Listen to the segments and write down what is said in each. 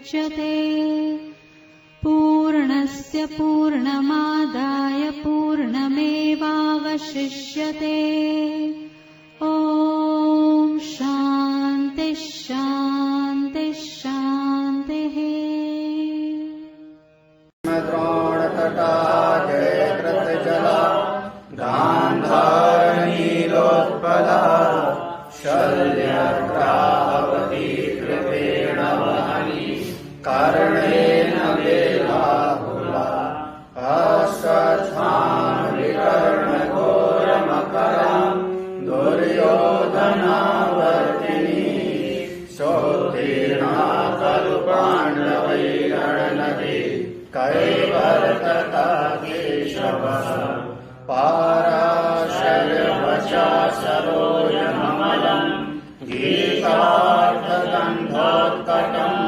मुच्यते। पूर्णस्य पूर्णमादाय पूर्णमेवावशिष्यते। ॐ शान्ति शान्ति शान्तिः। द्रोणतटा जयद्रथजला गान्धारनीलोत्पला शल्यग्रावती कृपेण वहनी कर्णेन वेलाहुला अश्वत्थामविकर्णघोरमकरां दुर्योधनावर्तिनी सोत्तीर्णा खलु पाण्डवैरणनदी कैवर्तता केशवः पाराशर्यवचा सरोजममलम् गीतार्थगन्धोत्कटम्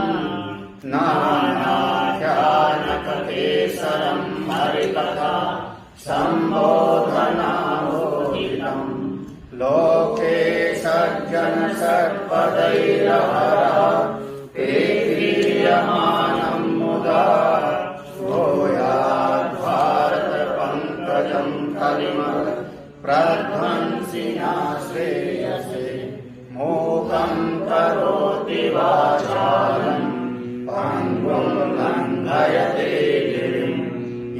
नानाख्यानककेसरम् हरिकथा सम्बोधनामोहितम् लोके सज्जनसत्पदैरहरा ते क्रियमाणम् मुदा भारतपङ्कजं कलिमल प्रध्वंसिना श्रेयसे मोहं करोति वाचालं पङ्गुं लङ्घयते गिरिं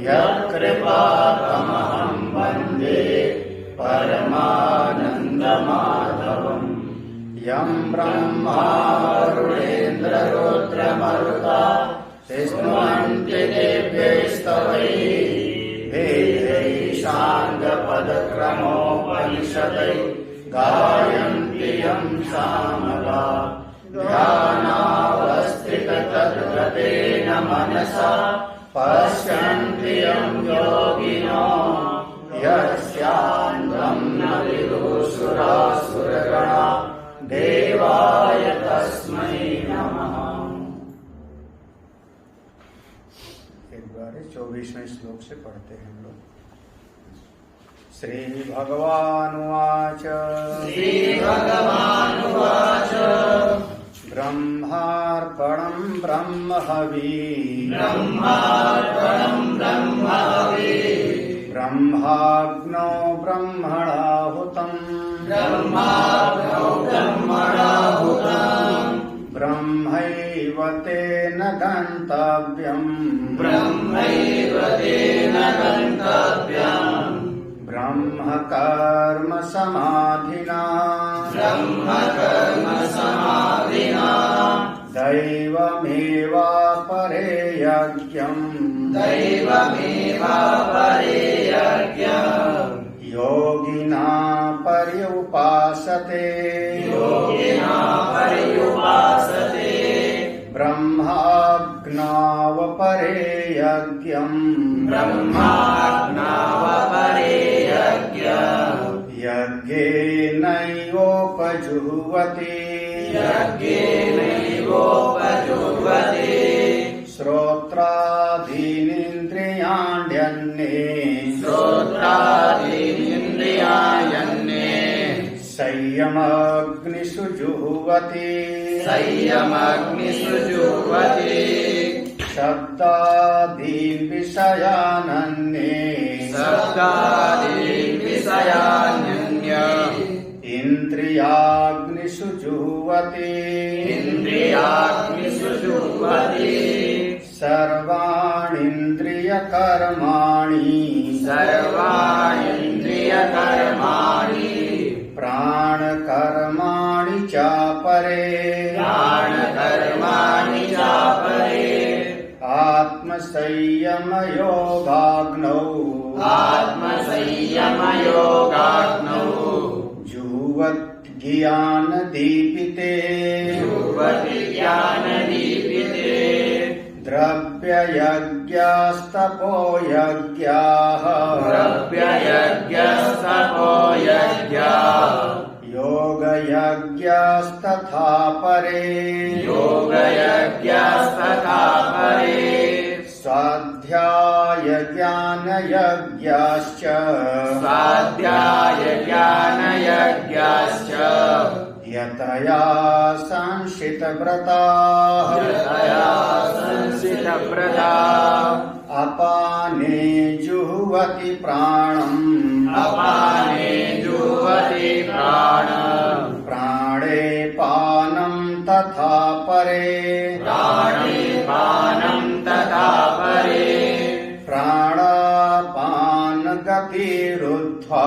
यत्कृपातमहं वन्दे परमानन्दमाधवम् यं ब्रह्मा वरुणेन्द्ररुद्रमरुता स्तुवन्ति दिव्यैस्तवैः वेदैः साङ्गपदक्रमोपनिषदैः गायन्ति यं सामगा ध्यानावस्थिततद्गतेन मनसा पश्यन्ति यं योगिनो यस्यान्तं न विदुषुरासुरगणा देवाय तस्मै नमः। 24वें श्लोक से पढ़ते हैं हम लोग। श्री भगवानुवाच ब्रह्मार्पणं ब्रह्महवी ब्रह्माग्नौ ब्रह्मणाहुतम् ब्रह्मैव तेन गन्तव्यम् ब्रह्म कर्म समाधिना दैवमेवापरे यज्ञम् योगिना पर्युपासते ब्रह्माग्नावपरे यज्ञम् यज्ञेनैवोपजुह्वति श्रोत्रादीनिन्द्रियाण्यन्ये संयमग्निषु जुह्वति शब्दादीन् विषयानन्ये इन्द्रियाग्निषु जुह्वति सर्वाणीन्द्रियकर्माणि प्राणकर्माणि चापरे आत्मसंयमयोगाग्नौ जुह्वद्ज्ञानदीपिते द्रव्ययज्ञास्तपो यज्ञाः योगयज्ञास्तथा परे स्वाध्यायज्ञानयज्ञाश्च यतया संशितव्रताः अपाने जुह्वति प्राणम् प्राणे पानं तथा परे प्राणापान गतिरुद्ध्वा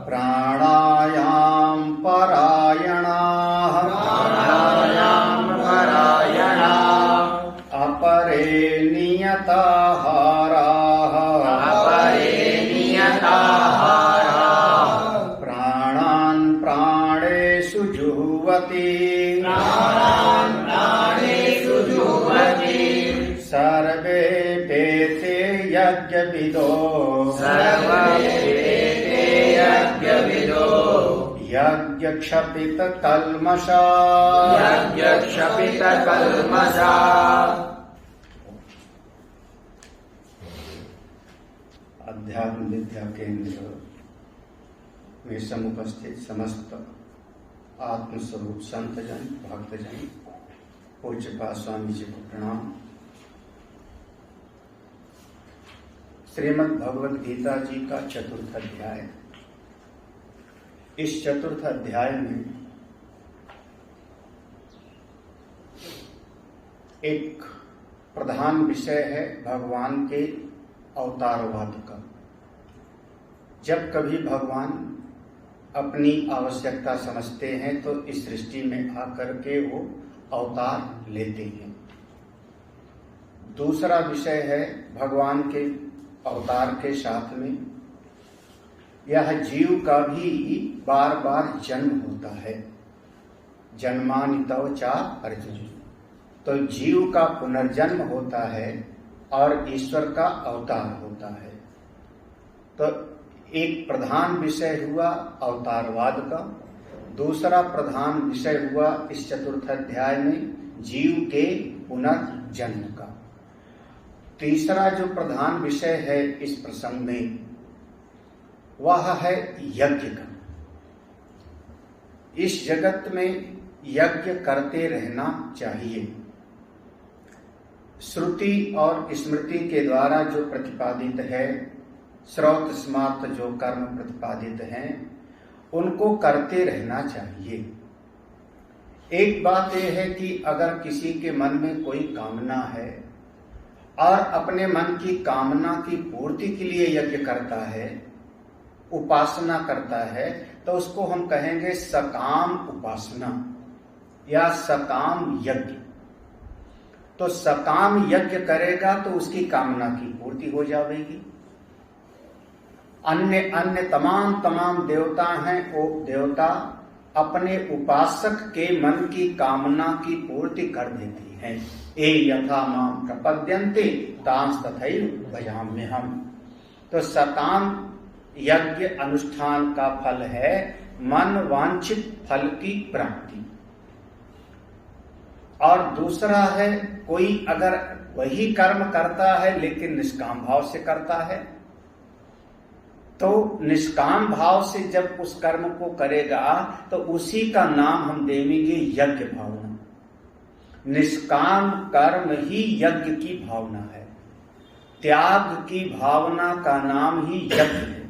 प्राणायाम परायणाः अपरे नियताहाराः प्राणान् प्राणेषु जुह्वति सर्वे पेते यज्ञविदो यज्ञक्षपित कल्मषा अध्यात्म विद्या केंद्र में समुपस्थित समस्त आत्मस्वरूप संतजन भक्तजन पूज्यपाद स्वामी जी को प्रणाम। श्रीमद् भगवद गीता जी का चतुर्थ अध्याय। इस चतुर्थ अध्याय में एक प्रधान विषय है भगवान के अवतारवाद का। जब कभी भगवान अपनी आवश्यकता समझते हैं तो इस सृष्टि में आकर के वो अवतार लेते हैं। दूसरा विषय है भगवान के अवतार के साथ में यह जीव का भी बार बार जन्म होता है। जन्मानि तव चा अर्जुन, तो जीव का पुनर्जन्म होता है और ईश्वर का अवतार होता है। तो एक प्रधान विषय हुआ अवतारवाद का, दूसरा प्रधान विषय हुआ इस चतुर्थ अध्याय में जीव के पुनर्जन्म का। तीसरा जो प्रधान विषय है इस प्रसंग में वह है यज्ञ का। इस जगत में यज्ञ करते रहना चाहिए। श्रुति और स्मृति के द्वारा जो प्रतिपादित है, श्रौत स्मार्त जो कर्म प्रतिपादित हैं, उनको करते रहना चाहिए। एक बात यह है कि अगर किसी के मन में कोई कामना है और अपने मन की कामना की पूर्ति के लिए यज्ञ करता है, उपासना करता है, तो उसको हम कहेंगे सकाम उपासना या सकाम यज्ञ। तो सकाम यज्ञ करेगा तो उसकी कामना की पूर्ति हो जाएगी। अन्य अन्य तमाम देवता हैं, वो देवता अपने उपासक के मन की कामना की पूर्ति कर देती हैं। ए यथा माम प्रपद्यन्ते तांस तथैव भजाम्यहम्। तो सकाम यज्ञ अनुष्ठान का फल है मन वांछित फल की प्राप्ति। और दूसरा है कोई अगर वही कर्म करता है लेकिन निष्काम भाव से करता है, तो निष्काम भाव से जब उस कर्म को करेगा तो उसी का नाम हम देंगे यज्ञ भावना। निष्काम कर्म ही यज्ञ की भावना है। त्याग की भावना का नाम ही यज्ञ है।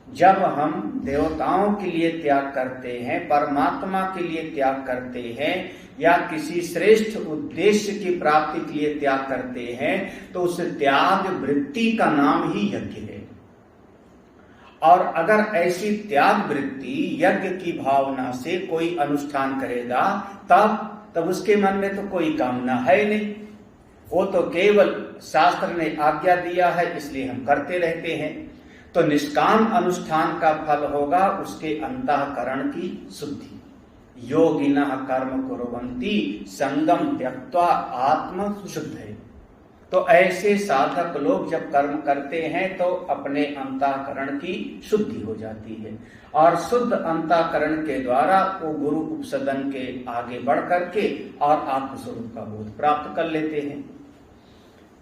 जब हम देवताओं के लिए त्याग करते हैं, परमात्मा के लिए त्याग करते हैं या किसी श्रेष्ठ उद्देश्य की प्राप्ति के लिए त्याग करते हैं, तो उस त्याग वृत्ति का नाम ही यज्ञ है। और अगर ऐसी त्याग वृत्ति यज्ञ की भावना से कोई अनुष्ठान करेगा तब उसके मन में तो कोई कामना है नहीं। वो तो केवल शास्त्र ने आज्ञा दिया है इसलिए हम करते रहते हैं। तो निष्काम अनुष्ठान का फल होगा उसके अंतःकरण की शुद्धि। योगिनः कर्म कुर्वन्ति संगम त्यक्त्वा आत्म शुद्ध है। तो ऐसे साधक लोग जब कर्म करते हैं तो अपने अंतःकरण की शुद्धि हो जाती है और शुद्ध अंतःकरण के द्वारा वो गुरु उपसदन के आगे बढ़ करके और आत्मस्वरूप का बोध प्राप्त कर लेते हैं।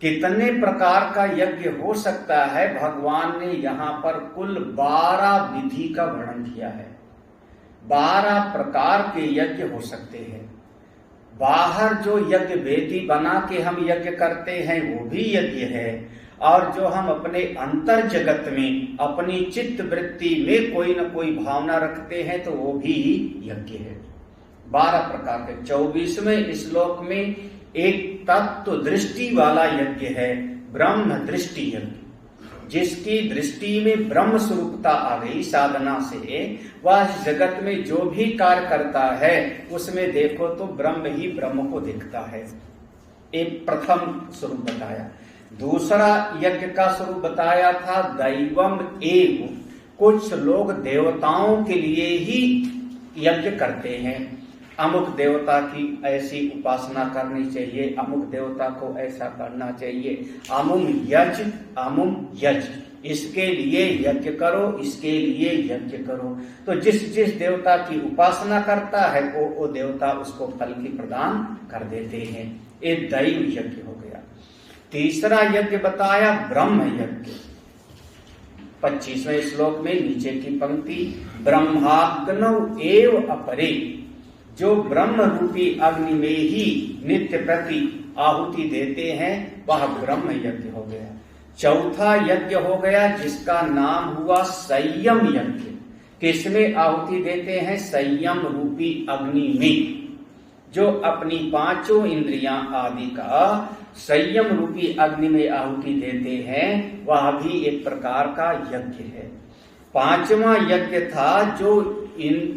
कितने प्रकार का यज्ञ हो सकता है, भगवान ने यहाँ पर कुल 12 विधि का वर्णन किया है। 12 प्रकार के यज्ञ हो सकते हैं। बाहर जो यज्ञ वेदी बना के हम यज्ञ करते हैं वो भी यज्ञ है, और जो हम अपने अंतर जगत में अपनी चित्त वृत्ति में कोई न कोई भावना रखते हैं तो वो भी यज्ञ है। 12 प्रकार के। 24वें श्लोक में एक तत्व दृष्टि वाला यज्ञ है, ब्रह्म दृष्टि यज्ञ। जिसकी दृष्टि में ब्रह्म स्वरूपता आ गई साधना से, वह जगत में जो भी कार्य करता है उसमें देखो तो ब्रह्म ही ब्रह्म को देखता है। एक प्रथम स्वरूप बताया। दूसरा यज्ञ का स्वरूप बताया था दैवम एव। कुछ लोग देवताओं के लिए ही यज्ञ करते हैं, अमुक देवता की ऐसी उपासना करनी चाहिए, अमुक देवता को ऐसा करना चाहिए, अमुम यज, इसके लिए यज्ञ करो, इसके लिए यज्ञ करो। तो जिस जिस देवता की उपासना करता है वो देवता उसको फल की प्रदान कर देते हैं। ये दैव यज्ञ हो गया। तीसरा यज्ञ बताया ब्रह्म यज्ञ। 25वें श्लोक में नीचे की पंक्ति, ब्रह्माग्नौ एव अपरे, जो ब्रह्म रूपी अग्नि में ही नित्य प्रति आहुति देते हैं वह ब्रह्म यज्ञ हो गया। चौथा यज्ञ हो गया जिसका नाम हुआ संयम यज्ञ। किसमें आहुति देते हैं? संयम रूपी अग्नि में। जो अपनी 5 इंद्रियां आदि का संयम रूपी अग्नि में आहुति देते हैं वह भी एक प्रकार का यज्ञ है। 5वां यज्ञ था जो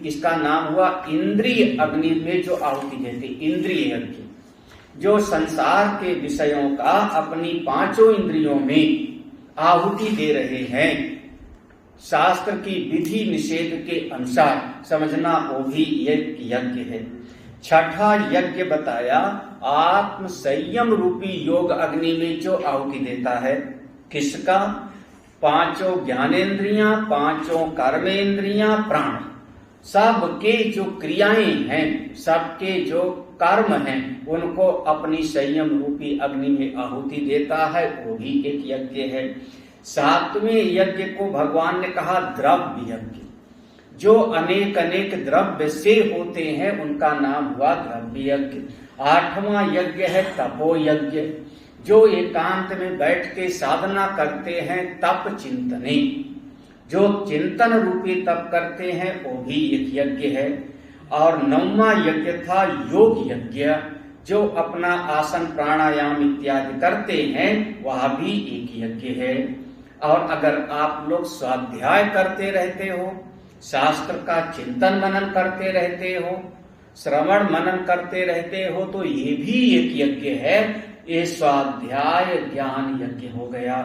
इसका नाम हुआ इंद्रिय अग्नि में जो आहुति देते, इंद्रिय यज्ञ। जो संसार के विषयों का अपनी 5 इंद्रियों में आहुति दे रहे हैं, शास्त्र की विधि निषेध के अनुसार समझना, वो भी एक यज्ञ है। छठा यज्ञ बताया आत्म संयम रूपी योग अग्नि में जो आहुति देता है। किसका? 5 ज्ञानेन्द्रियां, 5 कर्मेंद्रियां, प्राण, सबके जो क्रियाएं हैं, सबके जो कर्म हैं, उनको अपनी संयम रूपी अग्नि में आहुति देता है, वो भी एक यज्ञ है। 7वें यज्ञ को भगवान ने कहा द्रव्य यज्ञ। जो अनेक अनेक द्रव्य से होते हैं उनका नाम हुआ द्रव्य यज्ञ। 8वां यज्ञ है तपो यज्ञ। जो एकांत में बैठ के साधना करते हैं, तप चिंतनी, जो चिंतन रूपी तप करते हैं वो भी एक यज्ञ है। और 9वां यज्ञ था योग यज्ञ। जो अपना आसन प्राणायाम इत्यादि करते हैं वह भी एक यज्ञ है। और अगर आप लोग स्वाध्याय करते रहते हो, शास्त्र का चिंतन मनन करते रहते हो, श्रवण मनन करते रहते हो, तो ये भी एक यज्ञ है। ये स्वाध्याय ज्ञान यज्ञ हो गया।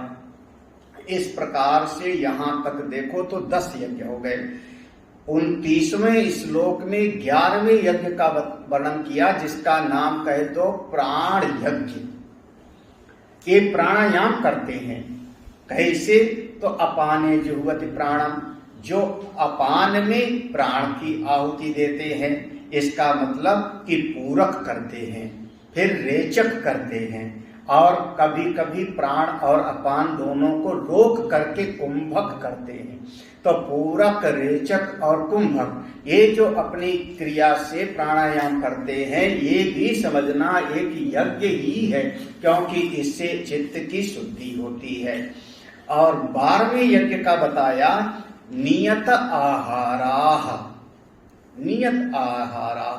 इस प्रकार से यहां तक देखो तो 10 यज्ञ हो गए। 29वें श्लोक में 11वें यज्ञ का वर्णन किया जिसका नाम कहे तो प्राण यज्ञ। ये प्राणायाम करते हैं। कैसे? तो अपाने जुह्वति प्राणम, जो अपान में प्राण की आहुति देते हैं, इसका मतलब कि पूरक करते हैं, फिर रेचक करते हैं, और कभी कभी प्राण और अपान दोनों को रोक करके कुंभक करते हैं। तो पूरक, रेचक और कुंभक, ये जो अपनी क्रिया से प्राणायाम करते हैं, ये भी समझना एक यज्ञ ही है, क्योंकि इससे चित्त की शुद्धि होती है। और 12वें यज्ञ का बताया नियत आहाराह। नियत आहारा,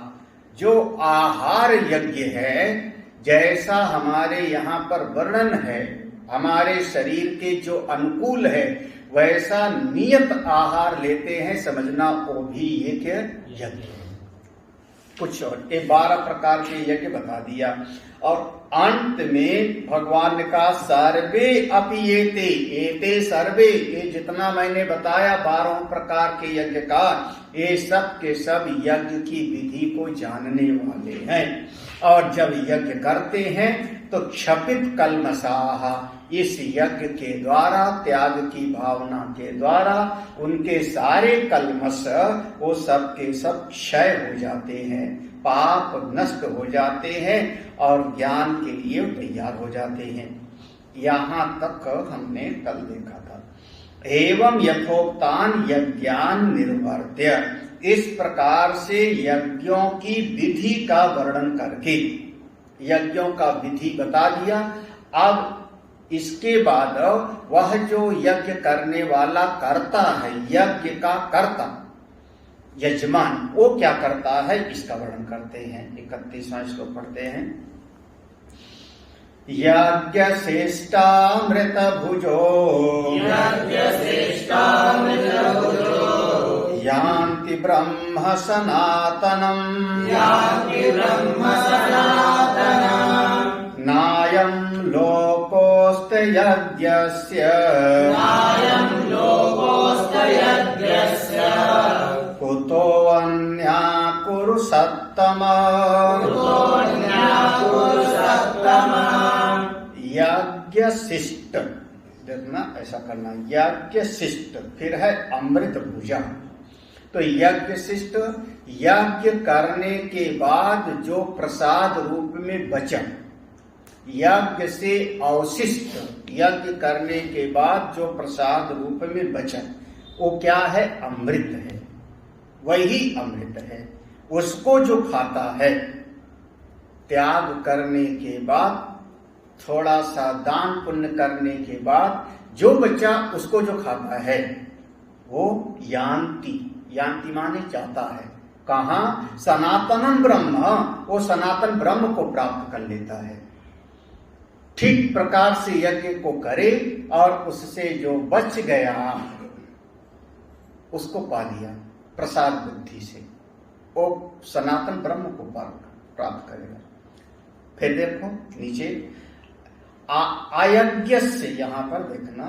जो आहार यज्ञ है, जैसा हमारे यहाँ पर वर्णन है, हमारे शरीर के जो अनुकूल है वैसा नियत आहार लेते हैं, समझना वो भी एक यज्ञ। कुछ और 12 प्रकार के यज्ञ बता दिया। और अंत में भगवान ने कहा सर्वे अपि एते, एते सर्वे, ये जितना मैंने बताया 12 प्रकार के यज्ञ का, ये सब के सब यज्ञ की विधि को जानने वाले हैं। और जब यज्ञ करते हैं तो क्षपित कल्मषाः, इस यज्ञ के द्वारा, त्याग की भावना के द्वारा उनके सारे कल्मष वो सब के सब क्षय हो जाते हैं, पाप नष्ट हो जाते हैं और ज्ञान के लिए तैयार हो जाते हैं। यहां तक हमने कल देखा था। एवं यथोक्तान यज्ञान निर्वर्त्य, इस प्रकार से यज्ञों की विधि का वर्णन करके यज्ञों का विधि बता दिया। अब इसके बाद वह जो यज्ञ करने वाला करता है, यज्ञ का कर्ता यजमान, वो क्या करता है इसका वर्णन करते हैं। 31वां श्लोक पढ़ते हैं। यज्ञ श्रेष्ठामृत भुजो यान्ति ब्रह्म सनातनम् नायं लोकोऽस्ति यज्ञस्य कुतोऽन्या कुरु सत्तमा। यज्ञ शिष्ट, देखना ऐसा करना, यज्ञ शिष्ट, फिर है अमृत भुजा। तो यज्ञ शिष्ट, यज्ञ करने के बाद जो प्रसाद रूप में बचा, यज्ञ से अवशिष्ट, यज्ञ करने के बाद जो प्रसाद रूप में बचा वो क्या है? अमृत है, वही अमृत है। उसको जो खाता है, त्याग करने के बाद, थोड़ा सा दान पुण्य करने के बाद जो बचा उसको जो खाता है वो यान्ति, यान्ति माने जाता है। कहाँ? सनातनम ब्रह्म, वो सनातन ब्रह्म को प्राप्त कर लेता है। ठीक प्रकार से यज्ञ को करे और उससे जो बच गया उसको पा लिया प्रसाद बुद्धि से, वो सनातन ब्रह्म को प्राप्त करेगा। फिर देखो नीचे अयज्ञस्य, यहां पर देखना,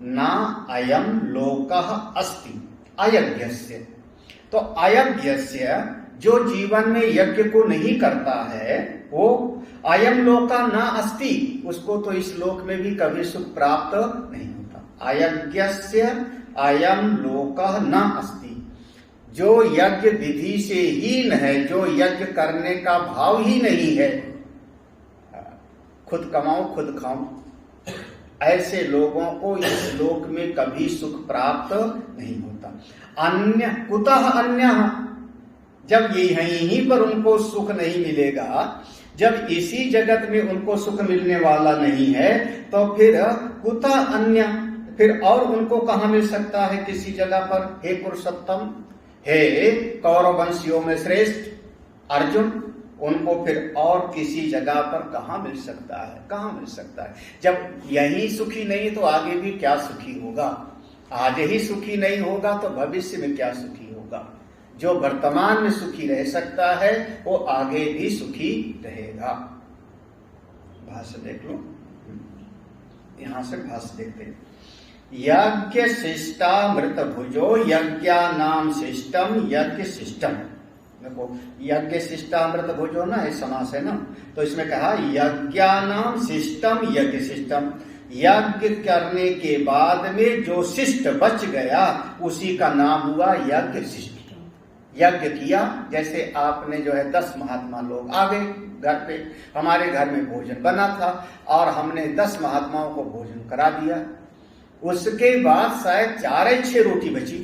ना अयम लोकः अस्ति अयज्ञस्य। तो अयज्ञस्य, जो जीवन में यज्ञ को नहीं करता है वो अयम लोका न अस्ति, उसको तो इस लोक में भी कभी सुख प्राप्त नहीं होता। अयज्ञस्य अयम लोकः न अस्ति, जो यज्ञ विधि से हीन है, जो यज्ञ करने का भाव ही नहीं है, खुद कमाओ खुद खाओ, ऐसे लोगों को इस लोक में कभी सुख प्राप्त नहीं होता। अन्य कुतः अन्य, जब यहीं पर उनको सुख नहीं मिलेगा, जब इसी जगत में उनको सुख मिलने वाला नहीं है, तो फिर कुतः अन्य, फिर और उनको कहां मिल सकता है किसी जगह पर? हे पुरुषोत्तम, हे कौरव वंशियों में श्रेष्ठ अर्जुन, उनको फिर और किसी जगह पर कहां मिल सकता है? कहां मिल सकता है? जब यही सुखी नहीं तो आगे भी क्या सुखी होगा? आज ही सुखी नहीं होगा तो भविष्य में क्या सुखी होगा? जो वर्तमान में सुखी रह सकता है वो आगे भी सुखी रहेगा। भाष्य देख लो, यहां से भाष्य देखते हैं। यज्ञ शिष्टामृत भुजो यज्ञानाम शिष्टम यज्ञ शिष्टम। देखो यज्ञ शिष्टामृत भुजो ना, ये समास है ना, तो इसमें कहा यज्ञानाम शिष्टम यज्ञ शिष्टम, यज्ञ करने के बाद में जो शिष्ट बच गया उसी का नाम हुआ यज्ञ शिष्ट। यज्ञ किया, जैसे आपने जो है 10 महात्मा लोग आ गए घर पे, हमारे घर में भोजन बना था और हमने 10 महात्माओं को भोजन करा दिया। उसके बाद शायद 4-6 रोटी बची,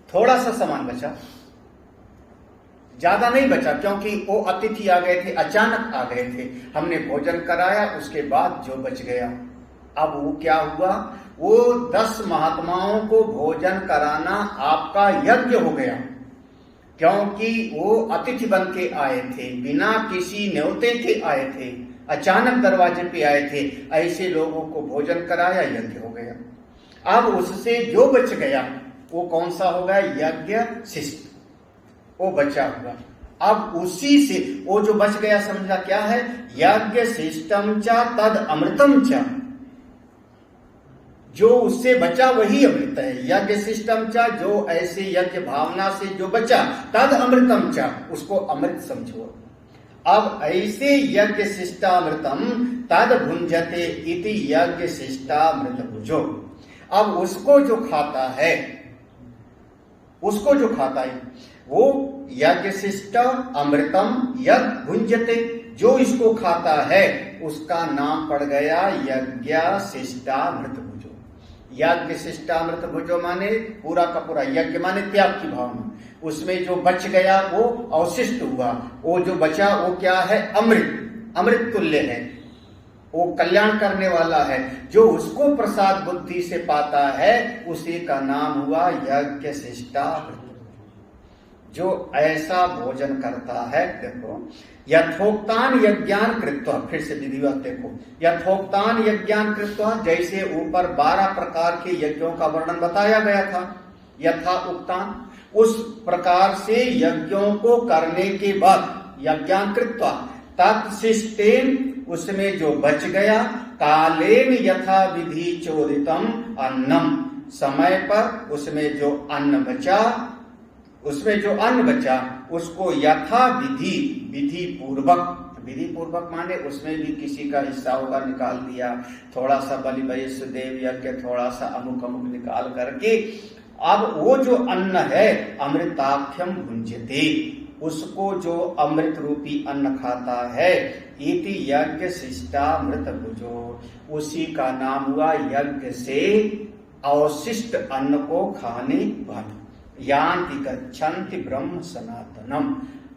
थोड़ा सा सामान बचा, ज्यादा नहीं बचा, क्योंकि वो अतिथि आ गए थे, अचानक आ गए थे, हमने भोजन कराया, उसके बाद जो बच गया। अब वो क्या हुआ? वो 10 महात्माओं को भोजन कराना आपका यज्ञ हो गया, क्योंकि वो अतिथि बन के आए थे, बिना किसी न्योते के आए थे, अचानक दरवाजे पे आए थे, ऐसे लोगों को भोजन कराया, यज्ञ हो गया। अब उससे जो बच गया वो कौन सा हो गया? यज्ञ शिष्ट, वो बचा हुआ। अब उसी से वो जो बच गया समझा क्या है? यज्ञ शिष्टम च तद अमृतम च, जो उससे बचा वही अमृत है। यज्ञ शिष्टम च, जो ऐसे यज्ञ भावना से जो बचा, तद अमृतम च, उसको अमृत समझो। अब ऐसे यज्ञ शिष्टामृतम तद भुंजते इति यज्ञ शिष्टामृत भुजो। अब उसको जो खाता है, उसको जो खाता है वो यज्ञ शिष्ट अमृतम यद भुंजते, जो इसको खाता है उसका नाम पड़ गया यज्ञशिष्टामृत भुजो। यज्ञशिष्टामृत भुजो माने पूरा का पूरा, यज्ञ माने त्याग की भावना, उसमें जो बच गया वो अवशिष्ट हुआ, वो जो बचा वो क्या है, अमृत, अमृत तुल्य है, वो कल्याण करने वाला है। जो उसको प्रसाद बुद्धि से पाता है उसी का नाम हुआ यज्ञशिष्टामृत। जो ऐसा भोजन करता है, देखो यथोक्तान यज्ञान कृत्वा, फिर से विधिवत देखो, यथोक्तान यज्ञान कृत्वा, जैसे ऊपर 12 प्रकार के यज्ञों का वर्णन बताया गया था, यथा उक्तान, उस प्रकार से यज्ञों को करने के बाद यज्ञान कृत्वा तत्शिष्टेन, उसमें जो बच गया, कालेन यथा विधि चोदितम अन्नम, समय पर उसमें जो अन्न बचा, उसमें जो अन्न बचा उसको यथा विधि, विधि पूर्वक, विधि पूर्वक माने उसमें भी किसी का हिस्सा होगा, निकाल दिया, थोड़ा सा बलि वैश्य देव यज्ञ, थोड़ा सा अमुक अमुक निकाल करके, अब वो जो अन्न है अमृताख्यम भुंजते, उसको जो अमृत रूपी अन्न खाता है, इति यज्ञ शिष्टामृत भुजो, उसी का नाम हुआ यज्ञ से अवशिष्ट अन्न को खाने वाला। यान्ति गच्छन्ति ब्रह्म सनातनम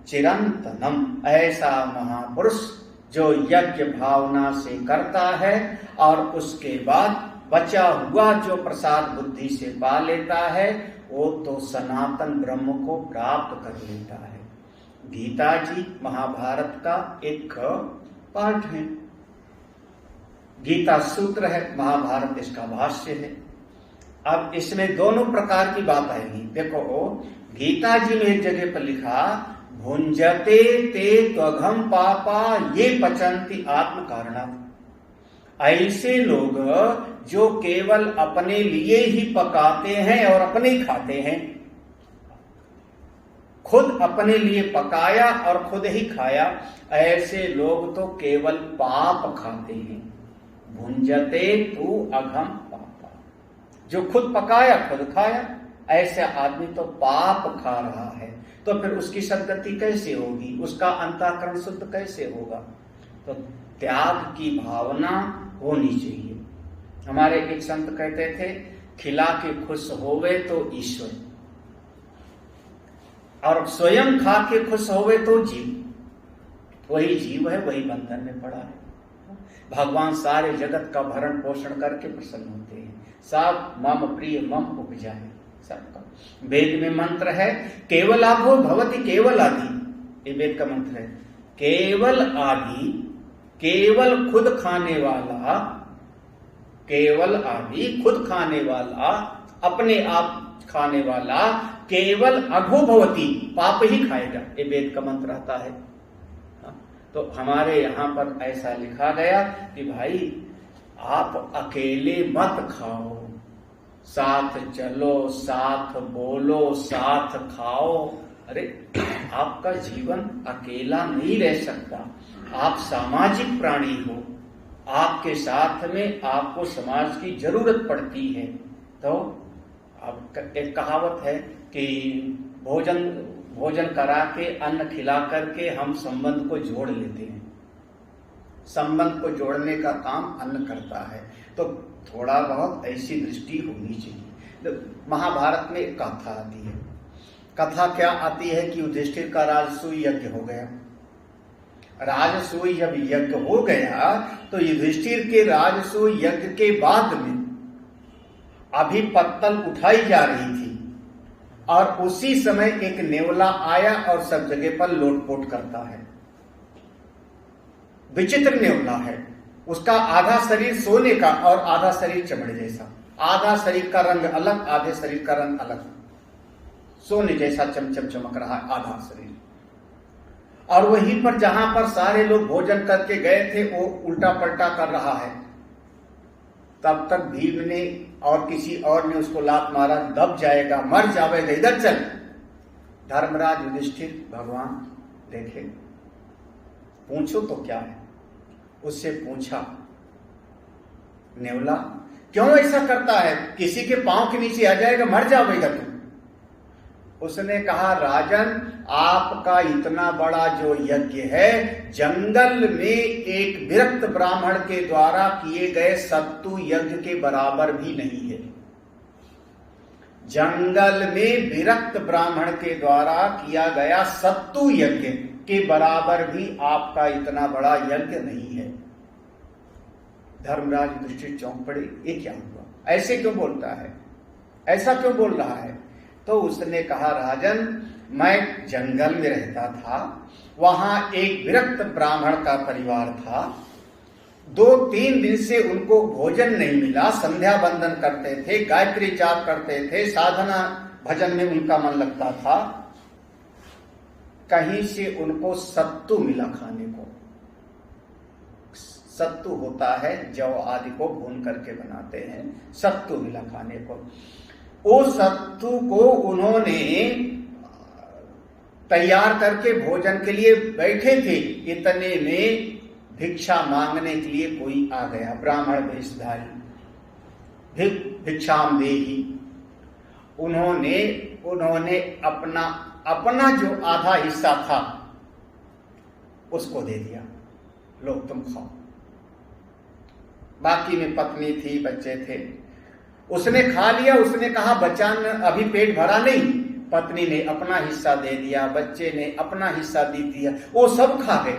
चिरंतनम, ऐसा महापुरुष जो यज्ञ भावना से करता है और उसके बाद बचा हुआ जो प्रसाद बुद्धि से पा लेता है, वो तो सनातन ब्रह्म को प्राप्त कर लेता है। गीता जी महाभारत का एक पार्ट है, गीता सूत्र है, महाभारत इसका भाष्य है। अब इसमें दोनों प्रकार की बात आएगी। देखो गीता जी में एक जगह पर लिखा, भुंजते ते त्वघम पापा ये पचंती आत्म कारणात्, ऐसे लोग जो केवल अपने लिए ही पकाते हैं और अपने ही खाते हैं, खुद अपने लिए पकाया और खुद ही खाया, ऐसे लोग तो केवल पाप खाते हैं। भुंजते तू अघम पापा, जो खुद पकाया खुद खाया, ऐसे आदमी तो पाप खा रहा है, तो फिर उसकी सद्गति कैसे होगी, उसका अंतःकरण शुद्ध कैसे होगा? तो त्याग की भावना होनी चाहिए। हमारे एक संत कहते थे, खिला के खुश होवे तो ईश्वर, और स्वयं खा के खुश होवे तो जीव। वही जीव है, वही बंधन में पड़ा है। भगवान सारे जगत का भरण पोषण करके प्रसन्न होते हैं। सब मम प्रिय मम उपजाए, सबका। वेद में मंत्र है, केवल आभो भवति केवल आदि, ये वेद का मंत्र है। केवल आदि, केवल खुद खाने वाला, केवल आदि खुद खाने वाला, अपने आप खाने वाला, केवल अघो भवति पाप ही खाएगा, ये वेद का मंत्र आता है। तो हमारे यहाँ पर ऐसा लिखा गया कि भाई आप अकेले मत खाओ, साथ चलो, साथ बोलो, साथ खाओ। अरे आपका जीवन अकेला नहीं रह सकता, आप सामाजिक प्राणी हो, आपके साथ में आपको समाज की जरूरत पड़ती है। तो अब एक कहावत है कि भोजन करा के अन्न खिला करके हम संबंध को जोड़ लेते हैं। संबंध को जोड़ने का काम अन्न करता है, तो थोड़ा बहुत ऐसी दृष्टि होनी चाहिए। महाभारत में एक कथा आती है। कथा क्या आती है कि युधिष्ठिर का राजसूय यज्ञ हो गया। राजसूय जब यज्ञ हो गया तो युधिष्ठिर के राजसूय यज्ञ के बाद में अभी पत्तल उठाई जा रही थी, और उसी समय एक नेवला आया और सब जगह पर लोटपोट करता है। विचित्र नेवला है, उसका आधा शरीर सोने का और आधा शरीर चमड़े जैसा, आधा शरीर का रंग अलग, आधे शरीर का रंग अलग, सोने जैसा चमचम चमक रहा है आधा शरीर। और वहीं पर जहां पर सारे लोग भोजन करके गए थे वो उल्टा पलटा कर रहा है। तब तक भीम ने और किसी और ने उसको लात मारा, दब जाएगा, मर जाएगा, इधर चल। धर्मराज युधिष्ठिर भगवान देखे, पूछो तो क्या है। उससे पूछा, नेवला क्यों ऐसा करता है, किसी के पांव के नीचे आ जाएगा, मर जाएगा तू। उसने कहा राजन, आपका इतना बड़ा जो यज्ञ है, जंगल में एक विरक्त ब्राह्मण के द्वारा किए गए सत्तु यज्ञ के बराबर भी नहीं है। जंगल में विरक्त ब्राह्मण के द्वारा किया गया सत्तु यज्ञ के बराबर भी आपका इतना बड़ा यज्ञ नहीं है। धर्मराज युधिष्ठिर चौंक पड़े, ये क्या हुआ, ऐसे क्यों बोलता है, ऐसा क्यों बोल रहा है? तो उसने कहा राजन, मैं जंगल में रहता था, वहां एक विरक्त ब्राह्मण का परिवार था, 2-3 दिन से उनको भोजन नहीं मिला, संध्या बंदन करते थे, गायत्री जाप करते थे, साधना भजन में उनका मन लगता था, कहीं से उनको सत्तु मिला खाने को। सत्तु होता है जौ आदि को भून करके बनाते हैं, सत्तु मिला खाने को। वो सत्तु को उन्होंने तैयार करके भोजन के लिए बैठे थे, इतने में भिक्षा मांगने के लिए कोई आ गया, ब्राह्मण वेशधारी, भिक्षाम देहि। उन्होंने अपना जो आधा हिस्सा था उसको दे दिया, लो तुम खाओ। बाकी में पत्नी थी, बच्चे थे, उसने खा लिया। उसने कहा बच्चा ने अभी पेट भरा नहीं, पत्नी ने अपना हिस्सा दे दिया, बच्चे ने अपना हिस्सा दे दिया, वो सब खा गए।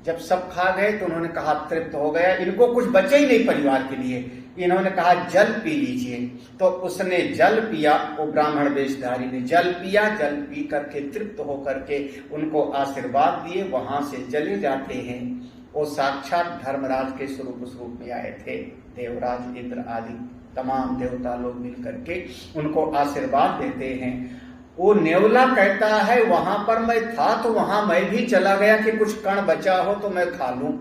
जब सब खा गए तो उन्होंने कहा तृप्त हो गया, इनको कुछ बचे ही नहीं परिवार के लिए। इन्होंने कहा जल पी लीजिए, तो उसने जल पिया, वो ब्राह्मण वेशधारी ने जल पिया। जल पी करके तृप्त होकर के उनको आशीर्वाद दिए, वहां से चले जाते हैं। वो साक्षात धर्मराज के स्वरूप में आए थे। देवराज इंद्र आदि तमाम देवता लोग मिलकर के उनको आशीर्वाद देते हैं। वो नेवला कहता है वहां पर मैं था तो वहां मैं भी चला गया कि कुछ कण बचा हो तो मैं खा लूं।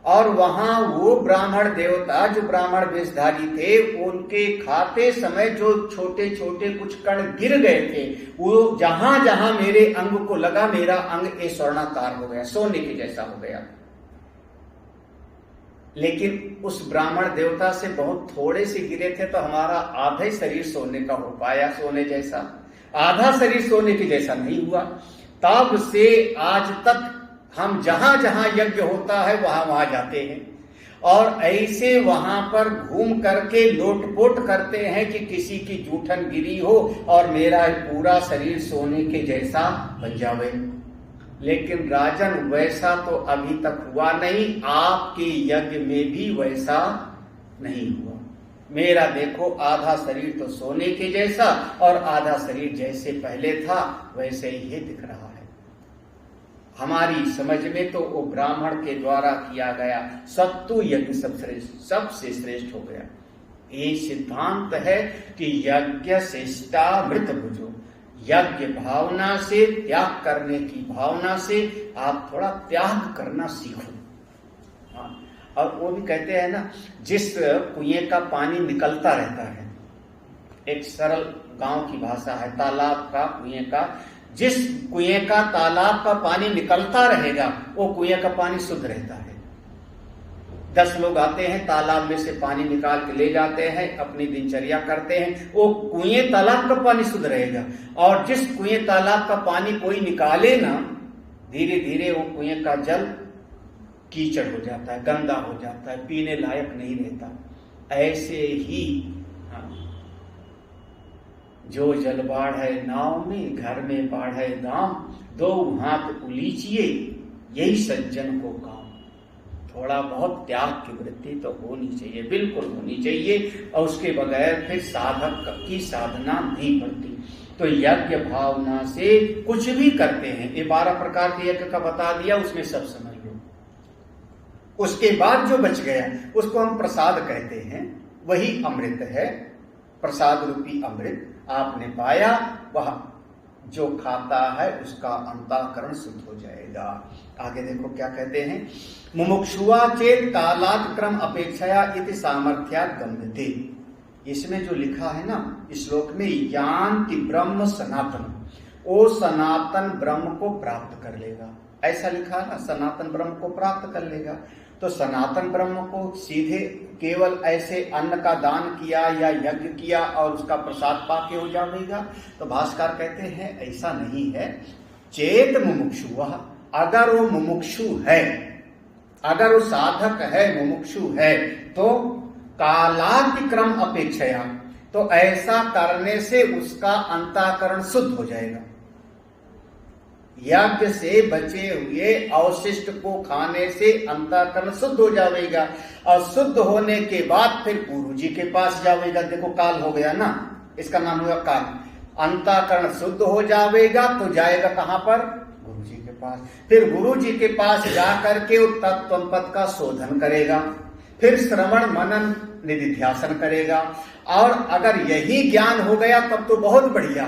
और वहां वो ब्राह्मण देवता जो ब्राह्मण वेशधारी थे, उनके खाते समय जो छोटे छोटे कुछ कण गिर गए थे, वो जहां जहां मेरे अंग को लगा, मेरा अंग स्वर्णाकार हो गया, सोने के जैसा हो गया। लेकिन उस ब्राह्मण देवता से बहुत थोड़े से गिरे थे, तो हमारा आधा शरीर सोने का हो पाया, सोने जैसा। आधा शरीर सोने के जैसा नहीं हुआ। तब से आज तक हम जहां जहां यज्ञ होता है वहां वहां जाते हैं और ऐसे वहां पर घूम करके लोटपोट करते हैं कि किसी की जूठन गिरी हो और मेरा पूरा शरीर सोने के जैसा बन जावे। लेकिन राजन, वैसा तो अभी तक हुआ नहीं, आपके यज्ञ में भी वैसा नहीं हुआ। मेरा देखो आधा शरीर तो सोने के जैसा और आधा शरीर जैसे पहले था वैसे ही दिख रहा है। हमारी समझ में तो वो ब्राह्मण के द्वारा किया गया सत्तु यज्ञ सबसे श्रेष्ठ हो गया। ये सिद्धांत है कि यज्ञ श्रेष्ठा मृत भुजो। यज्ञ भावना से, त्याग करने की भावना से आप थोड़ा त्याग करना सीखो। और वो भी कहते हैं ना, जिस कुएं का पानी निकलता रहता है, एक सरल गांव की भाषा है, तालाब का, कुएं का, जिस कुएं का तालाब का पानी निकलता रहेगा वो कुएं का पानी शुद्ध रहता है। 10 लोग आते हैं, तालाब में से पानी निकाल के ले जाते हैं, अपनी दिनचर्या करते हैं, वो कुएं तालाब का पानी शुद्ध रहेगा। और जिस कुएं तालाब का पानी कोई निकाले ना, धीरे धीरे वो कुएं का जल कीचड़ हो जाता है, गंदा हो जाता है, पीने लायक नहीं रहता। ऐसे ही जो जल बाढ़ है नाव में, घर में बाढ़ है दाम, 2 हाथ उलीचिए, यही सज्जन को काम। थोड़ा बहुत त्याग की वृत्ति तो होनी चाहिए, बिल्कुल होनी चाहिए, और उसके बगैर फिर साधक की साधना नहीं बढ़ती। तो यज्ञ भावना से कुछ भी करते हैं। ये 12 प्रकार के यज्ञ का बता दिया, उसमें सब समझ लो। उसके बाद जो बच गया उसको हम प्रसाद कहते हैं, वही अमृत है। प्रसाद रूपी अमृत आपने पाया, वह जो खाता है उसका अंतःकरण शुद्ध हो जाएगा। आगे देखो क्या कहते हैं, मुमुक्षुआ चेत कालात क्रम अपेक्षया इति सामर्थ्यात् गम्यते। इसमें जो लिखा है ना इस श्लोक में, यान्ति ब्रह्म सनातन, वो सनातन ब्रह्म को प्राप्त कर लेगा, ऐसा लिखा ना, सनातन ब्रह्म को प्राप्त कर लेगा। तो सनातन ब्रह्म को सीधे केवल ऐसे अन्न का दान किया या यज्ञ किया और उसका प्रसाद पाके हो जाएगा? तो भास्कर कहते हैं ऐसा नहीं है। चेत मुमुक्षु, वह अगर वो मुमुक्षु है, अगर वो साधक है, मुमुक्षु है, तो कालातिक्रम अपेक्षया, तो ऐसा करने से उसका अंतःकरण शुद्ध हो जाएगा। यज्ञ से बचे हुए अवशिष्ट को खाने से अंतःकरण शुद्ध हो जाएगा और शुद्ध होने के बाद फिर गुरु जी के पास जाएगा। देखो काल हो गया ना, इसका नाम हुआ काल। अंतःकरण शुद्ध हो जाएगा तो जाएगा कहां पर? गुरु जी के पास। फिर गुरु जी के पास जाकर के तत्व पद का शोधन करेगा, फिर श्रवण मनन निधिध्यासन करेगा। और अगर यही ज्ञान हो गया तब तो बहुत बढ़िया,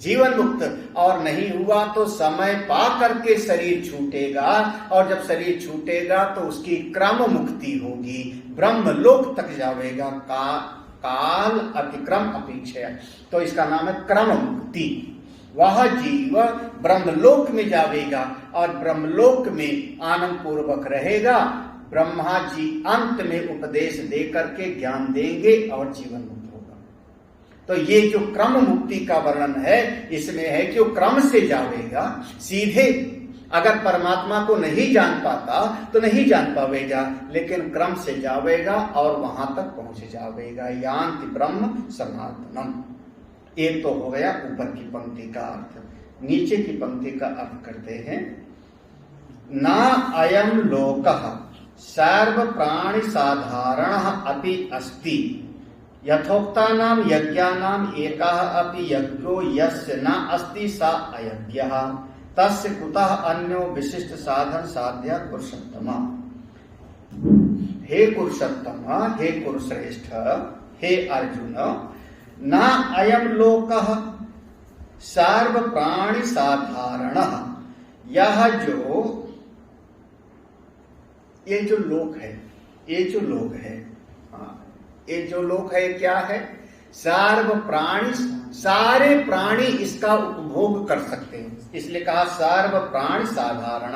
जीवन मुक्त। और नहीं हुआ तो समय पा करके शरीर छूटेगा, और जब शरीर छूटेगा तो उसकी क्रम मुक्ति होगी, ब्रह्मलोक तक जाएगा। काल अतिक्रम अपेक्षा, तो इसका नाम है क्रम मुक्ति। वह जीव ब्रह्मलोक में जाएगा और ब्रह्मलोक में आनंद पूर्वक रहेगा। ब्रह्मा जी अंत में उपदेश दे करके ज्ञान देंगे और जीवन मुक्त होगा। तो ये जो क्रम मुक्ति का वर्णन है इसमें है कि वो क्रम से जाएगा सीधे। अगर परमात्मा को नहीं जान पाता तो नहीं जान पावेगा, लेकिन क्रम से जावेगा और वहां तक पहुंच जावेगा। यान्ति ब्रह्म सनातनम। एक तो हो गया ऊपर की पंक्ति का अर्थ। नीचे की पंक्ति का अर्थ करते हैं। ना अयम लोकः सर्व प्राणि साधारण अपि अस्ति, यथोक्तानां यज्ञानां एकः अपि यज्ञो यस्य न अस्ति स अयज्ञः, तस्य कुतः अन्यो विशिष्ट साधन साध्य पुरुषोत्तम। हे पुरुषोत्तम, हे कुरुश्रेष्ठ, हे अर्जुन, न अयम लोकः सर्व प्राणि साधारण। यह जो ये जो लोक है, ये जो लोक है, ये जो लोक है क्या है? सर्व प्राणी, सारे प्राणी इसका उपभोग कर सकते हैं, इसलिए कहा सर्व प्राणी साधारण।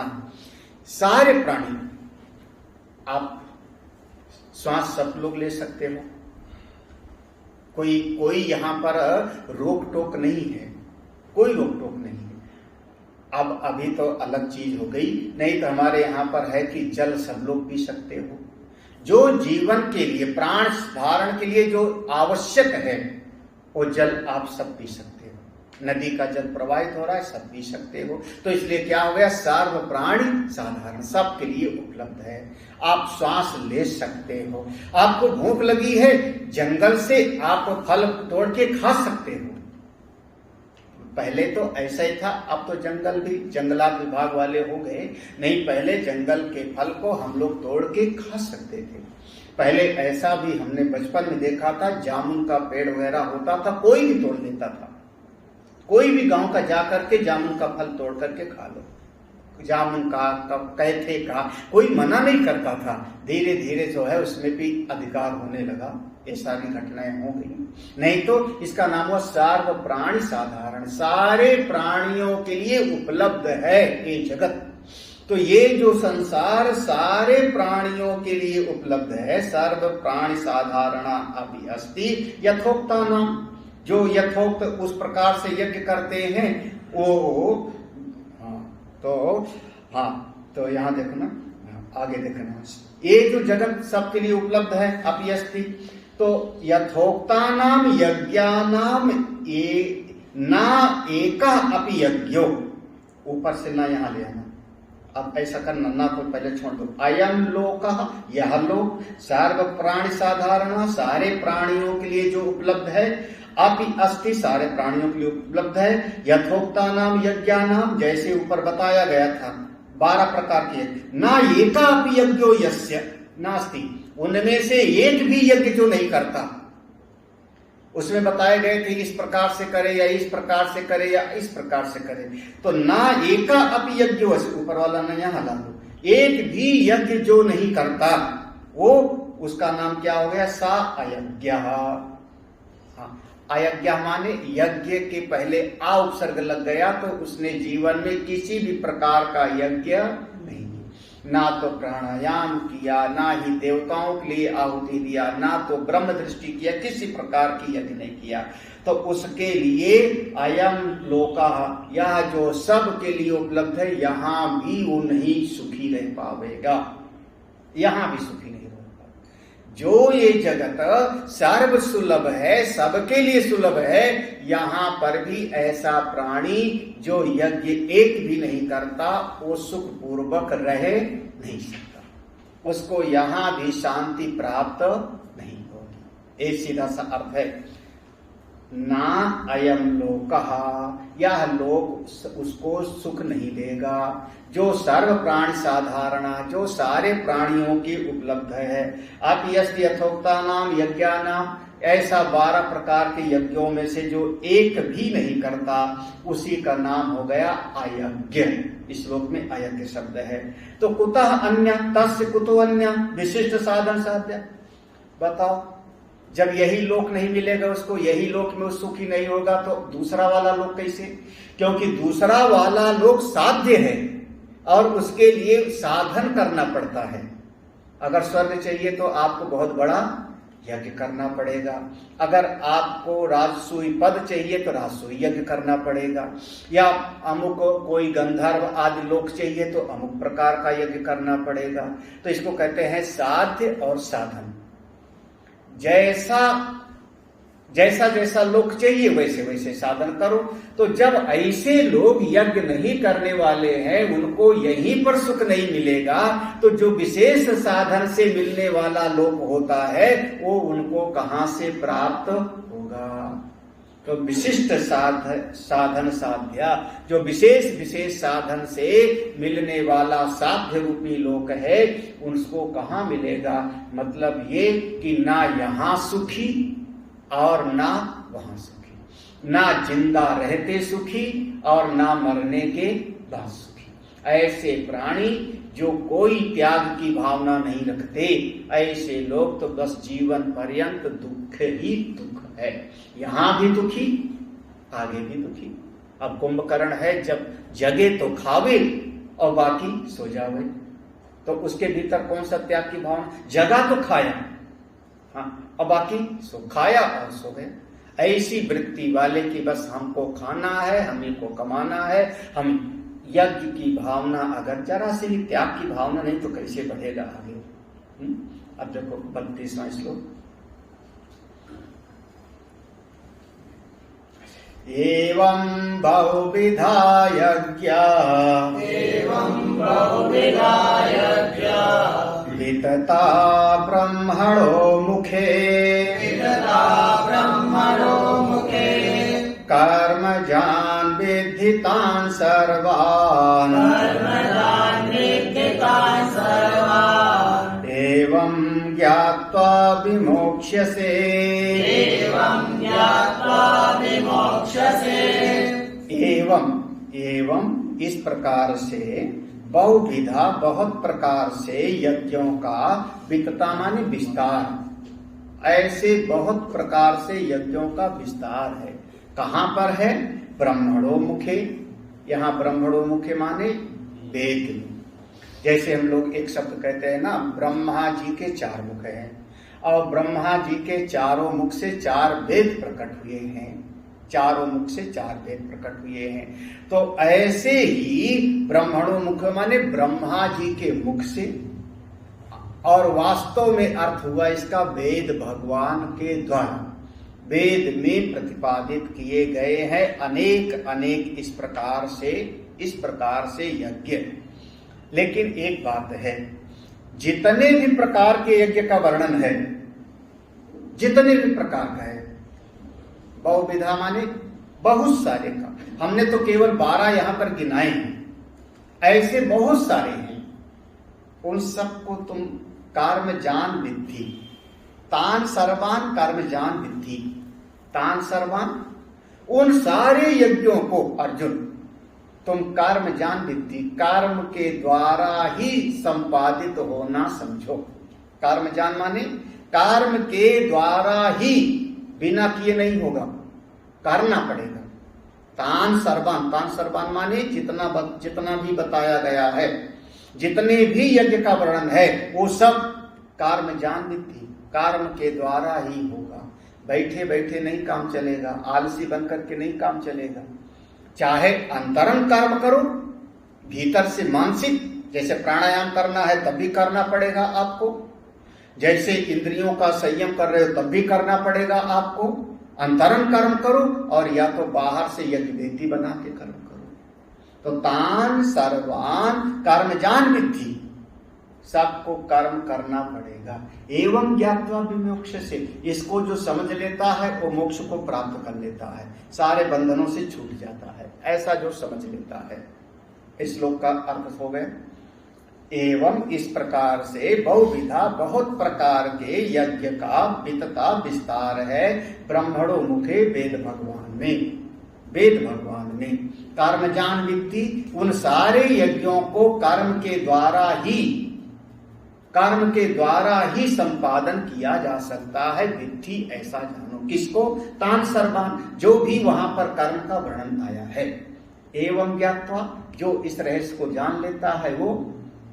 सारे प्राणी, आप श्वास सब लोग ले सकते हो, कोई यहां पर रोक टोक नहीं है, कोई रोक टोक नहीं है। अब अभी तो अलग चीज हो गई, नहीं तो हमारे यहाँ पर है कि जल सब लोग पी सकते हो। जो जीवन के लिए, प्राण धारण के लिए जो आवश्यक है वो जल आप सब पी सकते हो। नदी का जल प्रवाहित हो रहा है, सब पी सकते हो। तो इसलिए क्या हो गया? सर्व प्राणी साधारण, सबके लिए उपलब्ध है। आप श्वास ले सकते हो। आपको भूख लगी है, जंगल से आप फल तोड़ के खा सकते हो। पहले तो ऐसा ही था, अब तो जंगल भी जंगलात विभाग वाले हो गए। नहीं, पहले जंगल के फल को हम लोग तोड़ के खा सकते थे। पहले ऐसा भी हमने बचपन में देखा था, जामुन का पेड़ वगैरह होता था, कोई भी तोड़ लेता था। कोई भी गांव का जा करके जामुन का फल तोड़ करके खा लो, जामुन का, कैथे का, कोई मना नहीं करता था। धीरे धीरे जो है उसमें भी अधिकार होने लगा, ये सारी घटनाएं हो गई। नहीं तो इसका नाम हुआ सर्व प्राणी साधारण, सारे प्राणियों के लिए उपलब्ध है ये जगत। तो ये जो संसार सारे प्राणियों के लिए उपलब्ध है। सर्व प्राणी साधारण अपि अस्ति यथोक्ता नाम, जो यथोक्त उस प्रकार से यज्ञ करते हैं वो। तो यहाँ देखो ना, आगे देखना, ये जो जगत सबके लिए उपलब्ध है अपि अस्ति, तो यथोक्तानाम यज्ञानाम ना एका अपि यज्ञो, ऊपर से ना यहाँ ले आना। अब ऐसा करना ना, तो पहले छोड़ दो। अयम लोकः, यह लोक, सर्व प्राणी साधारण, सारे प्राणियों के लिए जो उपलब्ध है। अपि अस्ति, सारे प्राणियों के लिए उपलब्ध है। यथोक्तानाम यज्ञानाम, जैसे ऊपर बताया गया था 12 प्रकार के। ना एका अपि यज्ञो यस्य नास्ति, उनमें से एक भी यज्ञ जो नहीं करता। उसमें बताए गए थे इस प्रकार से करे या इस प्रकार से करे या इस प्रकार से करे। तो ना एका अपि यज्ञ, ऊपर वाला ना यहाँ ला दो, एक भी यज्ञ जो नहीं करता वो, उसका नाम क्या हो गया? सा अयज्ञ। अयज्ञ माने यज्ञ के पहले आ उपसर्ग लग गया तो उसने जीवन में किसी भी प्रकार का यज्ञ नहीं। ना तो प्राणायाम किया, ना ही देवताओं के लिए आहुति दिया, ना तो ब्रह्म दृष्टि किया, किसी प्रकार की यज्ञ नहीं किया, तो उसके लिए अयम लोकः, यह जो सब के लिए उपलब्ध है, यहां भी वो नहीं सुखी रह पावेगा, यहां भी सुखी नहीं रह पावेगा। जो ये जगत सर्व सुलभ है, सबके लिए सुलभ है, यहां पर भी ऐसा प्राणी जो यज्ञ एक भी नहीं करता, वो सुख पूर्वक रह नहीं सकता, उसको यहां भी शांति प्राप्त नहीं होगी। एक सीधा सा अर्थ है, ना अयम लोकः, यह लोक उसको सुख नहीं देगा, जो सर्व प्राणी साधारणा, जो सारे प्राणियों की उपलब्ध है। आप यस्ति यथोक्ता नाम यज्ञानाम, ऐसा 12 प्रकार के यज्ञों में से जो एक भी नहीं करता, उसी का नाम हो गया अयज्ञ। इस श्लोक में अयज्ञ शब्द है। तो कुतः अन्य, तस्य कुतो अन्य, विशिष्ट साधन साध्य। बताओ, जब यही लोक नहीं मिलेगा उसको, यही लोक में उस सुखी नहीं होगा, तो दूसरा वाला लोक कैसे? क्योंकि दूसरा वाला लोक साध्य है और उसके लिए साधन करना पड़ता है। अगर स्वर्ग चाहिए तो आपको बहुत बड़ा यज्ञ करना पड़ेगा, अगर आपको राजसूय पद चाहिए तो राजसूय यज्ञ करना पड़ेगा, या अमुक कोई गंधर्व आदि लोक चाहिए तो अमुक प्रकार का यज्ञ करना पड़ेगा। तो इसको कहते हैं साध्य और साधन। जैसा जैसा लोक चाहिए वैसे वैसे साधन करो। तो जब ऐसे लोग यज्ञ नहीं करने वाले हैं, उनको यहीं पर सुख नहीं मिलेगा, तो जो विशेष साधन से मिलने वाला लोक होता है वो उनको कहां से प्राप्त होगा? तो विशिष्ट साधन साध्या, जो विशेष साधन से मिलने वाला साध्य रूपी लोक है, उनको कहां मिलेगा? मतलब ये कि ना यहां सुखी और ना वहां सुखी, ना जिंदा रहते सुखी और ना मरने के बाद सुखी। ऐसे प्राणी जो कोई त्याग की भावना नहीं रखते, ऐसे लोग तो बस जीवन पर्यंत दुख ही दुख है, यहां भी दुखी, आगे भी दुखी। अब कुंभकर्ण है, जब जगे तो खावे और बाकी सो जावे, तो उसके भीतर कौन सा त्याग की भावना? जगा तो खाया, हाँ, और बाकी सो खाया और सो गए। ऐसी वृत्ति वाले की बस हमको खाना है, हमें को कमाना है, हम यज्ञ की भावना, अगर जरा से भी त्याग की भावना नहीं तो कैसे बढ़ेगा आगे? अब देखो 32वां श्लोक, एवं बहुविधा यज्ञा वितता ब्रह्मणो मुखे कर्मजान् विद्धितान् सर्वान् एवं ज्ञात्वा विमोक्ष्यसे। एवं इस प्रकार से बहुविधा, बहुत प्रकार से यज्ञों का, वितता माने विस्तार, ऐसे बहुत प्रकार से यज्ञों का विस्तार है। कहां पर है? ब्रह्मणो मुखे। यहाँ ब्रह्मणो मुखे माने वेद। जैसे हम लोग एक शब्द कहते हैं ना, ब्रह्मा जी के 4 मुख हैं, और ब्रह्मा जी के चारों मुख से 4 वेद प्रकट हुए हैं, चारों मुख से 4 वेद प्रकट हुए हैं। तो ऐसे ही ब्रह्मणो मुख माने ब्रह्मा जी के मुख से, और वास्तव में अर्थ हुआ इसका वेद भगवान के द्वारा, वेद में प्रतिपादित किए गए हैं अनेक इस प्रकार से यज्ञ। लेकिन एक बात है, जितने भी प्रकार के यज्ञ का वर्णन है, जितने भी प्रकार का है, बहुविधा माने बहुत सारे का, हमने तो केवल 12 यहां पर गिनाए हैं, ऐसे बहुत सारे हैं। उन सबको तुम कर्म जान विद्धि, तान सर्वान कर्म जान विद्धि, तान सर्वान, उन सारे यज्ञों को अर्जुन तुम कर्म जान विद्धि, कर्म के द्वारा ही संपादित होना समझो। कर्म जान माने कर्म के द्वारा ही, बिना किए नहीं होगा, करना पड़ेगा। तान सर्वान माने जितना भी बताया गया है, जितने भी यज्ञ का वर्णन है वो सब कर्म जान विद्धि, कर्म के द्वारा ही होगा। बैठे बैठे नहीं काम चलेगा, आलसी बनकर के नहीं काम चलेगा। चाहे अंतरंग कर्म करो, भीतर से मानसिक, जैसे प्राणायाम करना है तब भी करना पड़ेगा आपको, जैसे इंद्रियों का संयम कर रहे हो तब भी करना पड़ेगा आपको। अंतरंग कर्म करो और या तो बाहर से यज्ञ वेदी बना के कर्म करो। तो तान सर्वान कर्म जान विद्धि, सबको कर्म करना पड़ेगा। एवं ज्ञात्वा विमोक्ष से, इसको जो समझ लेता है वो मोक्ष को प्राप्त कर लेता है, सारे बंधनों से छूट जाता है, ऐसा जो समझ लेता है। इस श्लोक का अर्थ हो गया। एवं इस प्रकार से बहुविधा, बहुत प्रकार के यज्ञ का वितता विस्तार है ब्रह्मणो मुखे वेद भगवान में। वेद भगवान में कर्म जान विद्धि, उन सारे यज्ञों को कर्म के द्वारा ही संपादन किया जा सकता है। विद्धि ऐसा जानो, किसको? तान सर्वान, जो भी वहां पर कर्म का वर्णन आया है। एवं ज्ञात्वा, जो इस रहस्य को जान लेता है वो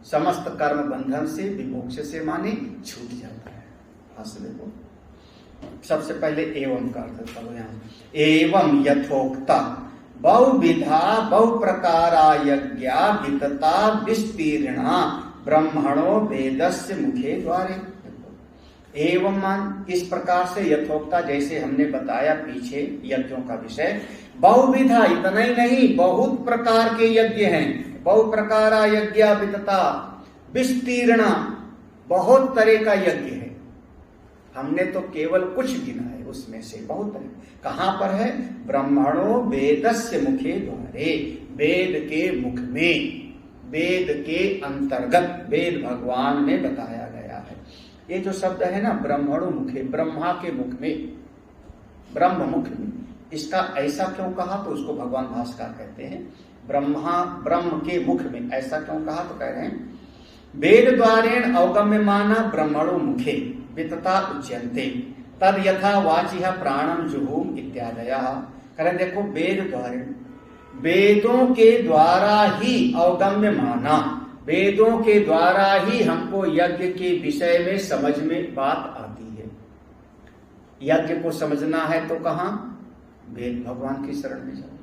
समस्त कर्म बंधन से, विमोक्ष से माने छूट जाता है। हाथ देखो, सबसे पहले एवं का अर्थ करो यहाँ। एवं यथोक्ता बहुविधा बहु प्रकारा यज्ञा वितता विस्तीर्णा ब्रह्मणो वेदस्य मुखे द्वारे। एवं मान, इस प्रकार से यथोक्ता, जैसे हमने बताया पीछे यज्ञों का विषय, बहुविधा, इतना ही नहीं, बहुत प्रकार के यज्ञ हैं। बहु प्रकारा यज्ञ वितता विस्तीर्णा, बहुत तरह का यज्ञ है। हमने तो केवल कुछ गिना है, उसमें से बहुत तरह। कहां पर है? ब्रह्मणो वेदस्य मुखे द्वारे, वेद के मुख में, वेद के अंतर्गत, वेद भगवान में बताया गया है। ये जो शब्द है ना, ब्रह्मणो मुखे, ब्रह्मा के मुख में, ब्रह्म मुख में, इसका ऐसा क्यों कहा? तो उसको भगवान भास्कर कहते हैं ब्रह्म के मुख में। ऐसा क्यों कहा? तो कह रहे हैं वेद द्वारेण अवगम्य माना ब्रह्मणो मुखे वितता उच्यन्ते तद यथा वाचिह प्राणम जुहूम इत्यादयः। कह रहे देखो, वेद द्वारेण, वेदों के द्वारा ही अवगम्य माना, वेदों के द्वारा ही हमको यज्ञ के विषय में समझ में बात आती है। यज्ञ को समझना है तो कहां? वेद भगवान की शरण में जाओ।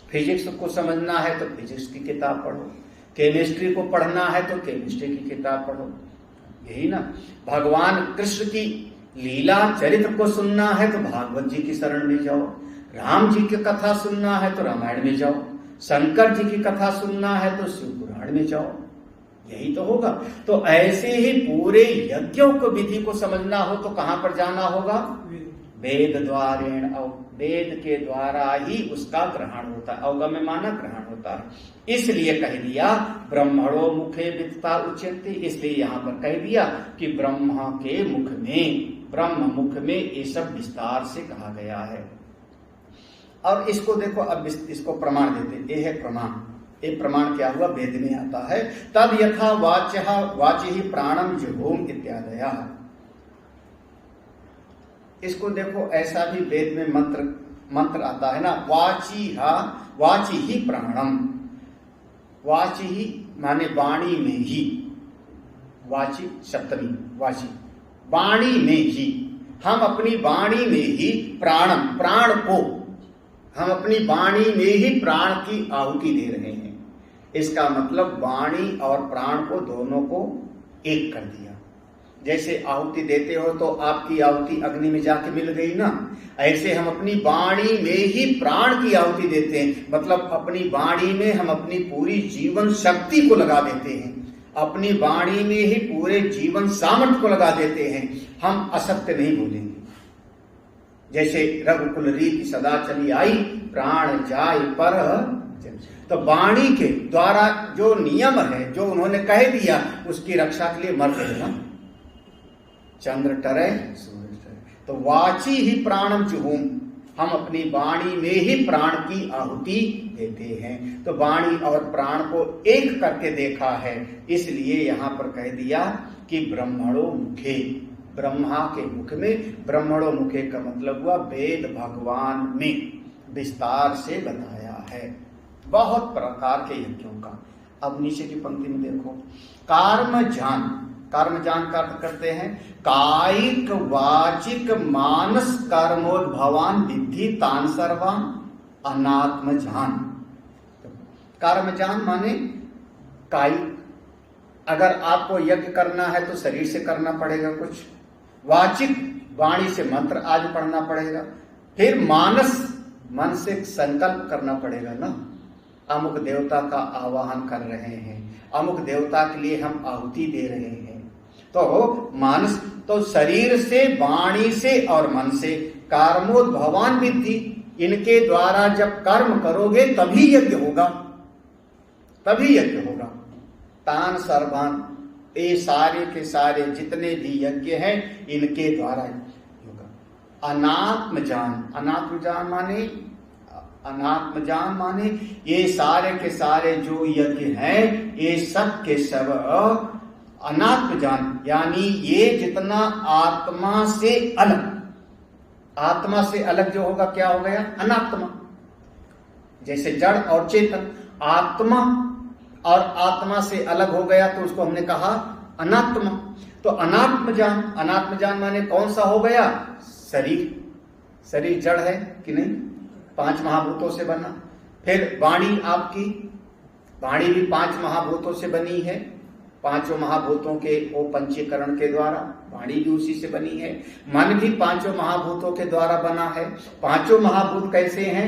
फिजिक्स को समझना है तो फिजिक्स की किताब पढ़ो, केमिस्ट्री को पढ़ना है तो केमिस्ट्री की किताब पढ़ो। यही ना, भगवान कृष्ण की लीला चरित्र को सुनना है तो भागवत जी की शरण में जाओ, राम जी की कथा सुनना है तो रामायण में जाओ, शंकर जी की कथा सुनना है तो शिव पुराण में जाओ। यही तो होगा। तो ऐसे ही पूरे यज्ञों को, विधि को समझना हो तो कहां पर जाना होगा? वेद द्वारेण, वेद के द्वारा ही उसका ग्रहण होता है। अवगम्य माना ग्रहण होता है। इसलिए कह दिया ब्रह्मणो मुखे वितता उच्यन्ते, इसलिए यहां पर कह दिया कि ब्रह्मा के मुख में, ब्रह्म मुख में ये सब विस्तार से कहा गया है। और इसको देखो, अब इसको प्रमाण देते। ये है प्रमाण। ये प्रमाण क्या हुआ? वेद में आता है तद यथा वाचि प्राणम जुहूम इत्यादयः। इसको देखो, ऐसा भी वेद में मंत्र आता है ना, वाची ही प्राणम। वाची ही माने वाणी में ही, वाची सप्तमी, वाची, वाणी में ही, हम अपनी वाणी में ही प्राणम, प्राण को, हम अपनी वाणी में ही प्राण की आहुति दे रहे हैं। इसका मतलब वाणी और प्राण को, दोनों को एक कर दिया। जैसे आहुति देते हो तो आपकी आहुति अग्नि में जाके मिल गई ना, ऐसे हम अपनी वाणी में ही प्राण की आहुति देते हैं। मतलब अपनी वाणी में हम अपनी पूरी जीवन शक्ति को लगा देते हैं, अपनी वाणी में ही पूरे जीवन सामर्थ्य को लगा देते हैं। हम असत्य नहीं बोलेंगे। जैसे रघुकुल रीति सदा चली आई, प्राण जाय पर। तो वाणी के द्वारा जो नियम है, जो उन्होंने कह दिया, उसकी रक्षा के लिए मरते हैं ना, चंद्र टरे सूरज टरे। तो वाची ही प्राणम जुहूम, हम अपनी वाणी में ही प्राण की आहुति देते हैं। तो वाणी और प्राण को एक करके देखा है, इसलिए यहां पर कह दिया कि ब्रह्मणो मुखे, ब्रह्मा के मुख में। ब्रह्मणो मुखे का मतलब हुआ वेद भगवान में विस्तार से बताया है बहुत प्रकार के यज्ञों का। अब नीचे की पंक्ति में देखो, कर्मजान, कर्मजान का अर्थ करते हैं कायिक वाचिक मानस कर्मोद्भवान विद्धि तान सर्वान अनात्मजान। कर्मजान माने कायिक, अगर आपको यज्ञ करना है तो शरीर से करना पड़ेगा कुछ, वाचिक वाणी से मंत्र आज पढ़ना पड़ेगा, फिर मानस मन से संकल्प करना पड़ेगा ना, अमुक देवता का आवाहन कर रहे हैं, अमुक देवता के लिए हम आहुति दे रहे हैं, तो मानस, तो शरीर से वाणी से और मन से कर्मोद्भवान विद्धि, इनके द्वारा जब कर्म करोगे तभी यज्ञ होगा, तभी यज्ञ होगा। तान सर्वान, ये सारे के सारे जितने भी यज्ञ हैं इनके द्वारा होगा। अनात्मजान, अनात्मजान माने, अनात्मजान माने ये सारे के सारे जो यज्ञ हैं ये सब के सब अनात्मजान, यानी ये जितना आत्मा से अलग, आत्मा से अलग जो होगा क्या हो गया, अनात्मा। जैसे जड़ और चेतन, आत्मा और आत्मा से अलग हो गया तो उसको हमने कहा अनात्मा। तो अनात्मजान, अनात्मजान माने कौन सा हो गया, शरीर, शरीर जड़ है कि नहीं, 5 महाभूतों से बना। फिर वाणी आपकी, वाणी भी 5 महाभूतों से बनी है, 5 महाभूतों के वो पंचीकरण के द्वारा वाणी भी उसी से बनी है। मन भी 5 महाभूतों के द्वारा बना है। 5 महाभूत कैसे हैं,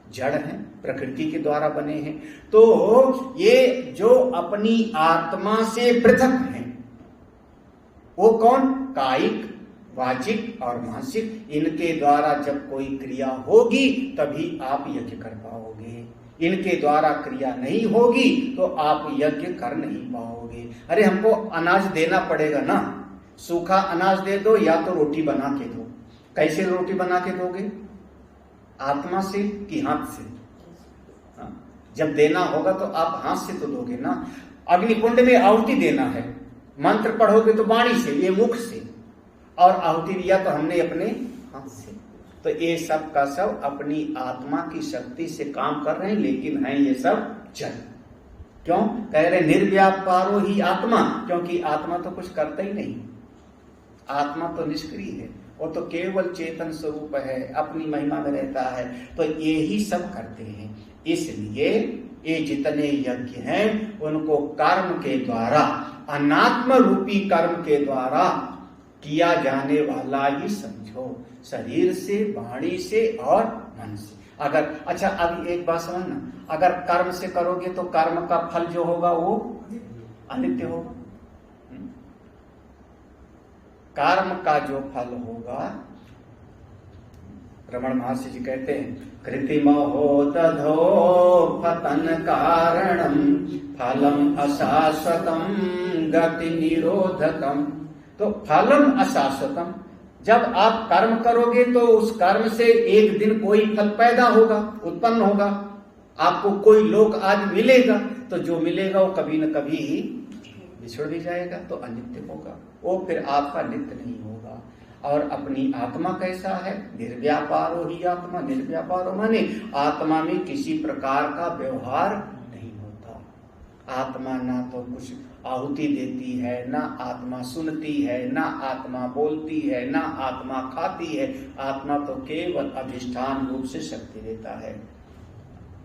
जड़ हैं, प्रकृति के द्वारा बने हैं। तो ये जो अपनी आत्मा से पृथक हैं वो कौन, कायिक वाचिक और मानसिक, इनके द्वारा जब कोई क्रिया होगी तभी आप यज्ञ कर पाओगे, इनके द्वारा क्रिया नहीं होगी तो आप यज्ञ कर नहीं पाओगे। अरे हमको अनाज देना पड़ेगा ना, सूखा अनाज दे दो या तो रोटी बना के दो, कैसे रोटी बना के दोगे, आत्मा से कि हाथ से, जब देना होगा तो आप हाथ से तो दोगे ना। अग्निकुंड में आहुति देना है, मंत्र पढ़ोगे तो वाणी से, ये मुख से, और आहुति दिया तो हमने अपने हाथ से। तो ये सब का सब अपनी आत्मा की शक्ति से काम कर रहे हैं, लेकिन हैं ये सब जड़। क्यों कह रहे निर्व्यापारो ही आत्मा, क्योंकि आत्मा तो कुछ करता ही नहीं, आत्मा तो निष्क्रिय है, वो तो केवल चेतन स्वरूप है, अपनी महिमा में रहता है। तो ये ही सब करते हैं, इसलिए ये जितने यज्ञ हैं उनको कर्म के द्वारा, अनात्म रूपी कर्म के द्वारा किया जाने वाला ही समझो, शरीर से, वाणी से और मन से। अगर अच्छा अब एक बात समझना, अगर कर्म से करोगे तो कर्म का फल जो होगा वो अनित्य होगा। कर्म का जो फल होगा, रमण महर्षि जी कहते हैं कृतिमहो दधो पतन कारणम फलम अशाश्वतम गति निरोधकम। तो फलम अशाश्वतम, जब आप कर्म करोगे तो उस कर्म से एक दिन कोई फल पैदा होगा, उत्पन्न होगा, आपको कोई लोक आज मिलेगा, तो जो मिलेगा वो कभी न कभी बिछड़ भी जाएगा, तो अनित्य होगा, वो फिर आपका नित्य नहीं होगा। और अपनी आत्मा कैसा है, निर्व्यापारो ही आत्मा, निर्व्यापारो माने आत्मा में किसी प्रकार का व्यवहार नहीं होता। आत्मा ना तो कुछ आहुति देती है, ना आत्मा सुनती है, ना आत्मा बोलती है, ना आत्मा खाती है, आत्मा तो केवल अधिष्ठान रूप से शक्ति देता है।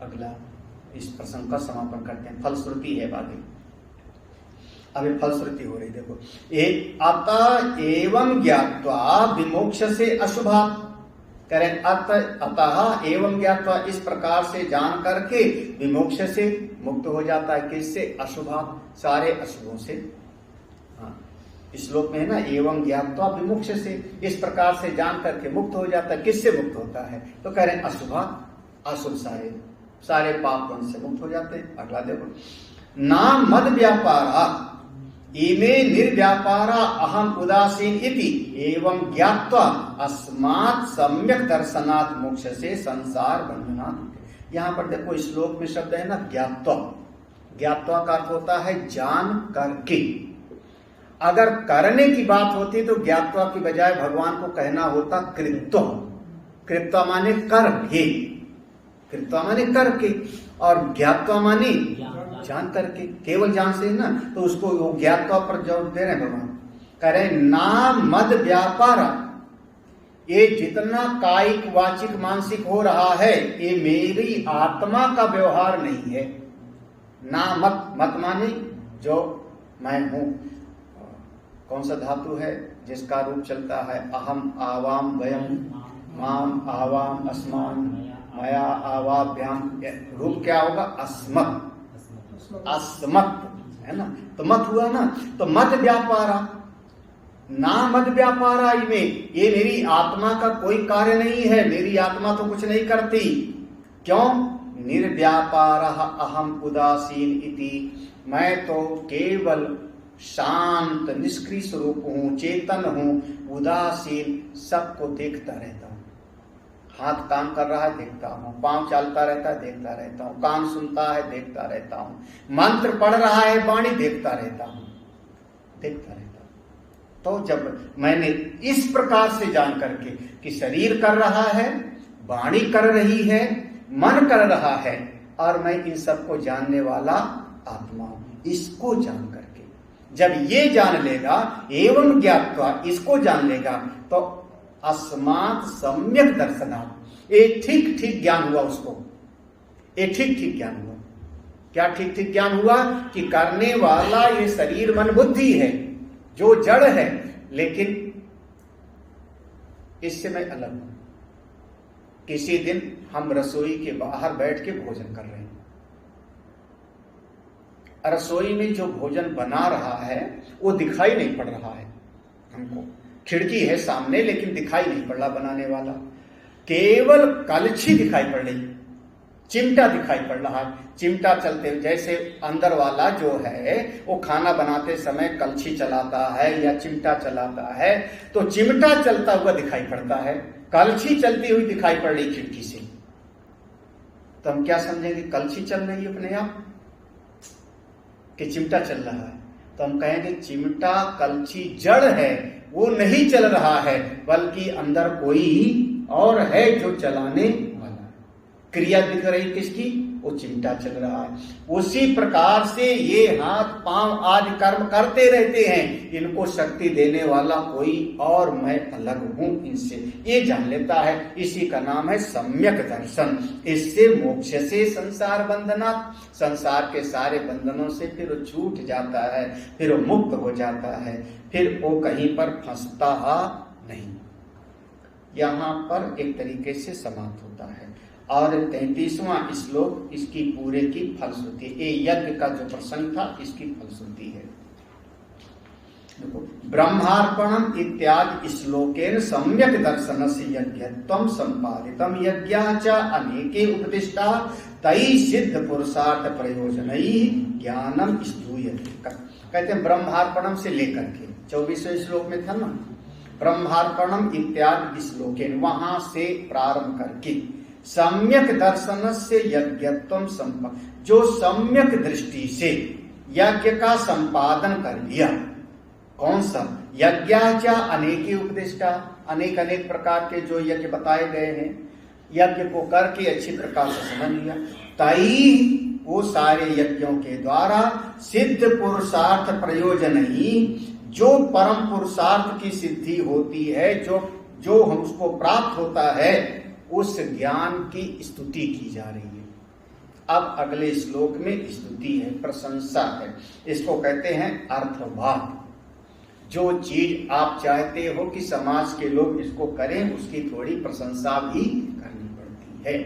अगला इस प्रसंग का समापन करते हैं, फलश्रुति है बाकी, अभी फलश्रुति हो रही, देखो अतः एवं ज्ञात्वा विमोक्ष से अशुभा, करें अतः एवं ज्ञात्वा, इस प्रकार से जान करके विमोक्ष से मुक्त हो जाता है, किससे, अशुभा, सारे अशुभों से। हाँ, इस श्लोक में है ना, एवं ज्ञात्वा विमोक्ष से, इस प्रकार से जान करके मुक्त हो जाता है, किससे मुक्त होता है, तो कह रहे हैं अशुभा, अशुभ सारे पाप उनसे मुक्त हो जाते हैं। अगला देखो, ना मद व्यापारा इमे निर्व्यापारा अहम उदासीन इति एवं ज्ञात्वा अस्मात् सम्यक दर्शनात् मोक्ष से संसार बंधनात्। यहाँ पर देखो इस श्लोक में शब्द है ना ज्ञात्वा, ज्ञात्वा का अर्थ होता है जान करके। अगर करने की बात होती तो ज्ञात्वा की बजाय भगवान को कहना होता कृत्वा, कृत्वा माने कर भी, कृत्वा माने करके, और ज्ञात्वा माने जान करके, केवल जान से ना, तो उसको वो ज्ञातवा पर जवाब दे रहे हैं भगवान, कह रहे ना मद व्यापार, ये जितना कायिक वाचिक मानसिक हो रहा है ये मेरी आत्मा का व्यवहार नहीं है। ना मत, मत माने जो मैं हूं, कौन सा धातु है जिसका रूप चलता है, अहम आवाम वयम माम आवाम अस्मान मया आवाभ्याम, रूप क्या होगा, अस्मत्, अस्मत् है ना, तो मत हुआ ना, तो मत व्यापारा, ना मत व्यापारा में ये मेरी आत्मा का कोई कार्य नहीं है, मेरी आत्मा तो कुछ नहीं करती। क्यों, निर्व्यापार अहम उदासीन इति, मैं तो केवल शांत निष्क्रिय स्वरूप हूं, चेतन हूं, उदासीन, सबको देखता रहता हूं। हाथ काम कर रहा है देखता हूं, पांव चलता रहता है देखता रहता हूं, कान सुनता है देखता रहता हूं, मंत्र पढ़ रहा है वाणी देखता रहता हूं, देखता रहता हूं। तो जब मैंने इस प्रकार से जान करके कि शरीर कर रहा है, वाणी कर रही है, मन कर रहा है, और मैं इन सबको जानने वाला आत्मा हूं, इसको जान करके जब ये जान लेगा, एवं ज्ञात्वा, इसको जान लेगा, तो अस्मात् सम्यक दर्शनात्, ये ठीक ठीक ज्ञान हुआ उसको, ये ठीक ठीक ज्ञान हुआ। क्या ठीक ठीक ज्ञान हुआ, कि करने वाला ये शरीर मन बुद्धि है जो जड़ है, लेकिन इससे मैं अलग हूं। किसी दिन हम रसोई के बाहर बैठ के भोजन कर रहे हैं, रसोई में जो भोजन बना रहा है वो दिखाई नहीं पड़ रहा है हमको, खिड़की है सामने लेकिन दिखाई नहीं पड़ रहा बनाने वाला, केवल कलछी दिखाई पड़ रही, चिमटा दिखाई पड़ रहा है। चिमटा चलते, जैसे अंदर वाला जो है वो खाना बनाते समय कलछी चलाता है या चिमटा चलाता है, तो चिमटा चलता हुआ दिखाई पड़ता है, कलछी चलती हुई दिखाई पड़ रही खिड़की से, तो हम क्या समझेंगे, कलछी चल रही है अपने आप कि चिमटा चल रहा है, तो हम कहेंगे चिमटा कलछी जड़ है, वो नहीं चल रहा है, बल्कि अंदर कोई और है जो चलाने वाला है। क्रिया दिख रही किसकी, वो चिमटा चल रहा है। उसी प्रकार से ये हाथ पांव आदि कर्म करते रहते हैं, इनको शक्ति देने वाला कोई और मैं अलग हूं इनसे, ये जान लेता है। इसी का नाम है सम्यक दर्शन। इससे मोक्ष से संसार बंधना, संसार के सारे बंधनों से फिर वो छूट जाता है, फिर वो मुक्त हो जाता है, फिर वो कहीं पर फंसता नहीं। यहां पर एक तरीके से समाप्त होता है। और 33वां श्लोक इसकी पूरे की फलश्रुति, ये यज्ञ का जो प्रसंग था इसकी फलश्रुति है। देखो, ब्रह्मार्पणम इत्यादि श्लोकेन सम्यक दर्शन से यज्ञत्वं संपादितम यज्ञाच अनेके उपदिष्टा तई सिद्ध पुरुषार्थ प्रयोजनई ज्ञानम स्तूयते। कहते हैं ब्रह्मार्पणम से लेकर के 24वें श्लोक में था ना, ब्रह्मार्पणम इत्यादि श्लोकेन, वहां से प्रारंभ करके सम्यक दर्शन से यज्ञत्वम संपादन, जो सम्यक दृष्टि से यज्ञ का संपादन कर लिया। कौन सा, यज्ञाचा अनेके उपदिष्टा, अनेक अनेक प्रकार के जो यज्ञ बताए गए हैं, यज्ञ को करके अच्छी प्रकार से समझ लिया, तई वो सारे यज्ञों के द्वारा सिद्ध पुरुषार्थ प्रयोजन ही, जो परम पुरुषार्थ की सिद्धि होती है, जो हम उसको प्राप्त होता है, उस ज्ञान की स्तुति की जा रही है। अब अगले श्लोक में स्तुति है, प्रशंसा है, इसको कहते हैं अर्थवाद। जो चीज आप चाहते हो कि समाज के लोग इसको करें, उसकी थोड़ी प्रशंसा भी करनी पड़ती है।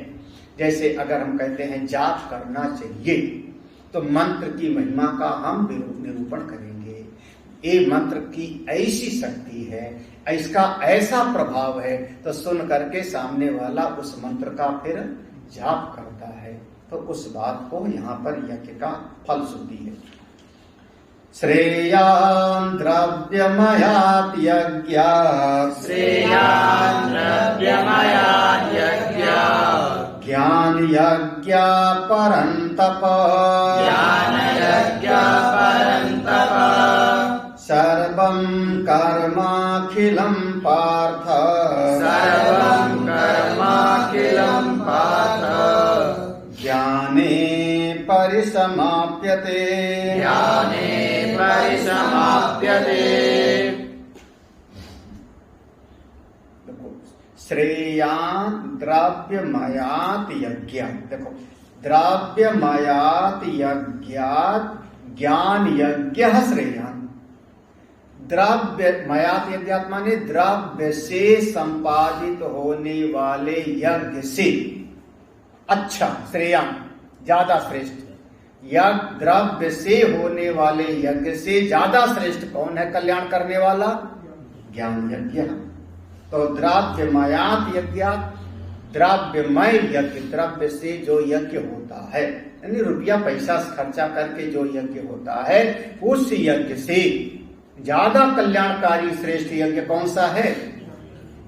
जैसे अगर हम कहते हैं जाप करना चाहिए, तो मंत्र की महिमा का हम निरूपण करेंगे। ये मंत्र की ऐसी शक्ति है, इसका ऐसा प्रभाव है, तो सुन करके सामने वाला उस मंत्र का फिर जाप करता है। तो उस बात को यहाँ पर यज्ञ का फलश्रुति है। श्रेयान् द्रव्यमयात् यज्ञात्, श्रेयान् द्रव्यमयात् यज्ञात्, ज्ञान यज्ञ परन्तप, ज्ञान यज्ञ परन्तप, सर्वं कर्माखिलं पार्थ, सर्वं कर्माखिलं पार्थ, ज्ञाने परिसमाप्यते। परिसमाप्यते। ज्ञाने परिसमाप्यते। देखो, श्रेयान् द्रव्यमयात् यज्ञात्। देखो, द्रव्यमयात् यज्ञात् ज्ञान यज्ञः श्रेयान्। द्रव्यमयात् यज्ञात् माने द्रव्य से संपादित होने वाले यज्ञ से अच्छा, श्रेयान् ज्यादा श्रेष्ठ। यज्ञ द्रव्य से होने वाले यज्ञ से ज्यादा श्रेष्ठ कौन है कल्याण करने वाला? ज्ञान यज्ञ। तो द्रव्यमयात् यज्ञात्, द्रव्यमय यज्ञ, द्रव्य से जो यज्ञ होता है, यानी रुपया पैसा खर्चा करके जो यज्ञ होता है, उस यज्ञ से ज्यादा कल्याणकारी श्रेष्ठ यज्ञ कौन सा है?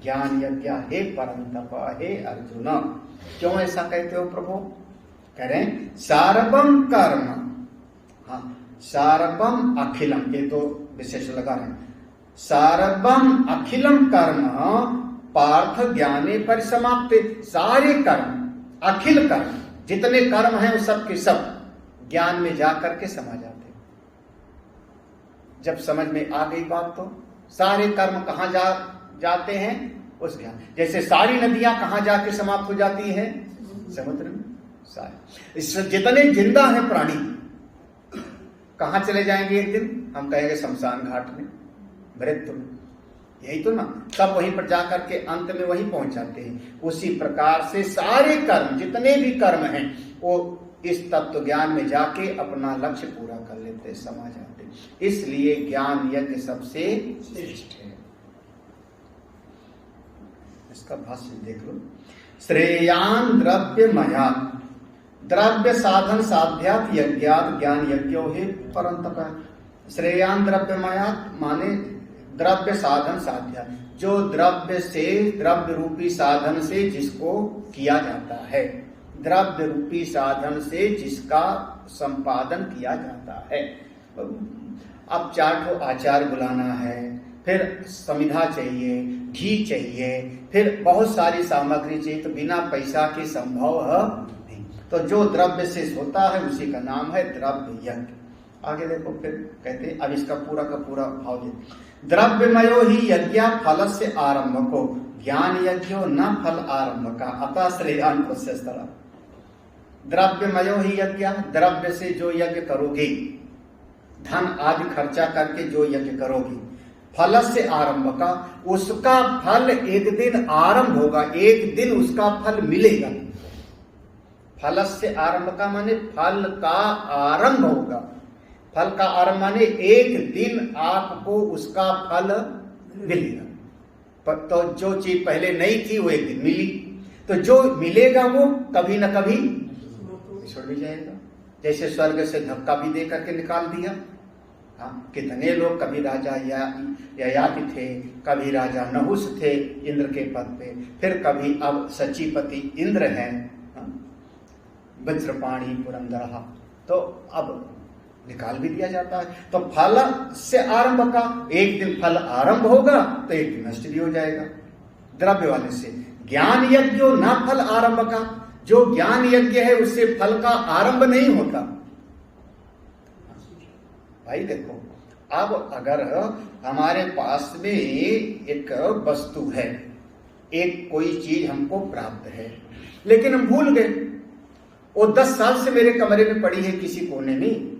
ज्ञान यज्ञ। हे परंतप, हे अर्जुन, क्यों ऐसा कहते हो प्रभु? कह रहे हैं सारवम कर्म, हाँ, सारवम अखिलम, ये तो विशेष लगा रहे हैं। सारवम अखिलम कर्म पार्थ ज्ञाने परिसमाप्ते। सारे कर्म, अखिल कर्म, जितने कर्म हैं वो सब के सब ज्ञान में जाकर के समा जाते हैं। जब समझ में आ गई बात तो सारे कर्म कहां जाते हैं? उस ज्ञान। जैसे सारी नदियां कहां जाके समाप्त हो जाती हैं? समुद्र में। सारे इस जितने जिंदा हैं प्राणी कहां चले जाएंगे एक दिन? हम कहेंगे शमशान घाट में, मृत्यु में। यही तो ना, सब वहीं पर जाकर के अंत में वहीं पहुंच जाते हैं। उसी प्रकार से सारे कर्म, जितने भी कर्म हैं, वो इस तत्व ज्ञान में जाके अपना लक्ष्य पूरा कर लेते, समा जाते। इसलिए ज्ञान यज्ञ सबसे श्रेष्ठ है। इसका भाष्य देख लो। श्रेयान् द्रव्यमयात्, द्रव्य साधन साध्यात् यज्ञात् ज्ञान यज्ञो हि परंतप। श्रेयान् द्रव्यमयात् माने द्रव्य साधन साध्या, जो द्रव्य से, द्रव्य रूपी साधन से जिसको किया जाता है, द्रव्य रूपी साधन से जिसका संपादन किया जाता है। अब 4 ठो आचार बुलाना है, फिर समिधा चाहिए, घी चाहिए, फिर बहुत सारी सामग्री चाहिए, तो बिना पैसा के संभव नहीं। तो जो द्रव्य से होता है उसी का नाम है द्रव्य यज्ञ। आगे देखो, फिर कहते अब इसका पूरा का पूरा भाव दे। द्रव्यमयो ही यज्ञ फल से आरंभको, ज्ञान यज्ञो न फल आरंभ का, अतः श्रेयान् प्रशस्तर। द्रव्यमयो ही यज्ञ, द्रव्य से जो यज्ञ करोगे, धन आदि खर्चा करके जो यज्ञ करोगे, फल से आरंभ का, उसका फल एक दिन आरंभ होगा, एक दिन उसका फल मिलेगा। फल से आरंभ का माने फल का आरंभ होगा। फल का आरंभ माने एक दिन आपको उसका फल मिलेगा। तो जो चीज पहले नहीं थी वो एक दिन मिली, तो जो मिलेगा वो कभी न कभी छोड़ भी जाएगा। जैसे स्वर्ग से धक्का भी दे करके निकाल दिया। हाँ, कितने लोग, कभी राजा ययाति थे, कभी राजा नहुस थे इंद्र के पद पे, फिर कभी अब सचीपति इंद्र हैं, वज्रपाणी पुरंदर, तो अब निकाल भी दिया जाता है। तो फल से आरंभ का, एक दिन फल आरंभ होगा तो एक दिन नष्ट भी हो जाएगा द्रव्य वाले से। ज्ञान यज्ञ न फल आरंभ का, जो ज्ञान यज्ञ है उससे फल का आरंभ नहीं होता। भाई देखो, अब अगर हमारे पास में एक वस्तु है, एक कोई चीज हमको प्राप्त है, लेकिन हम भूल गए, वो 10 साल से मेरे कमरे में पड़ी है किसी कोने में,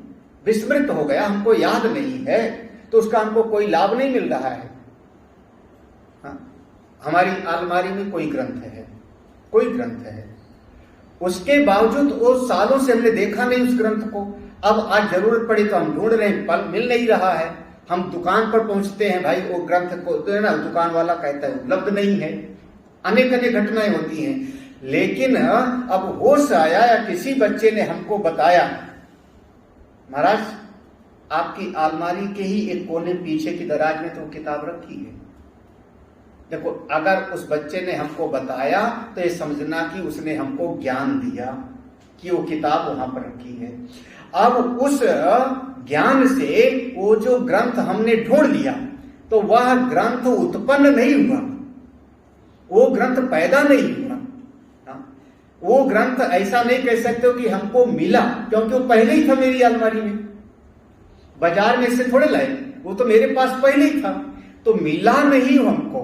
विस्मृत हो गया, हमको याद नहीं है, तो उसका हमको कोई लाभ नहीं मिल रहा है। हाँ? हमारी अलमारी में कोई ग्रंथ है, कोई ग्रंथ है, उसके बावजूद वो सालों से हमने देखा नहीं उस ग्रंथ को। अब आज जरूरत पड़ी तो हम ढूंढ रहे हैं, पर मिल नहीं रहा है। हम दुकान पर पहुंचते हैं, भाई वो ग्रंथ को तो है ना, दुकान वाला कहता है उपलब्ध नहीं है। अनेक अनेक घटनाएं होती हैं। लेकिन अब होश आया या किसी बच्चे ने हमको बताया, महाराज आपकी अलमारी के ही एक कोने पीछे की दराज में तो किताब रखी है। देखो, अगर उस बच्चे ने हमको बताया तो ये समझना कि उसने हमको ज्ञान दिया कि वो किताब वहां पर रखी है। अब उस ज्ञान से वो जो ग्रंथ हमने ढूंढ लिया, तो वह ग्रंथ उत्पन्न नहीं हुआ, वो ग्रंथ पैदा नहीं हुआ। वो ग्रंथ ऐसा नहीं कह सकते हो कि हमको मिला, क्योंकि वो पहले ही था मेरी अलमारी में, बाजार में से थोड़े लाए, वो तो मेरे पास पहले ही था। तो मिला नहीं हमको,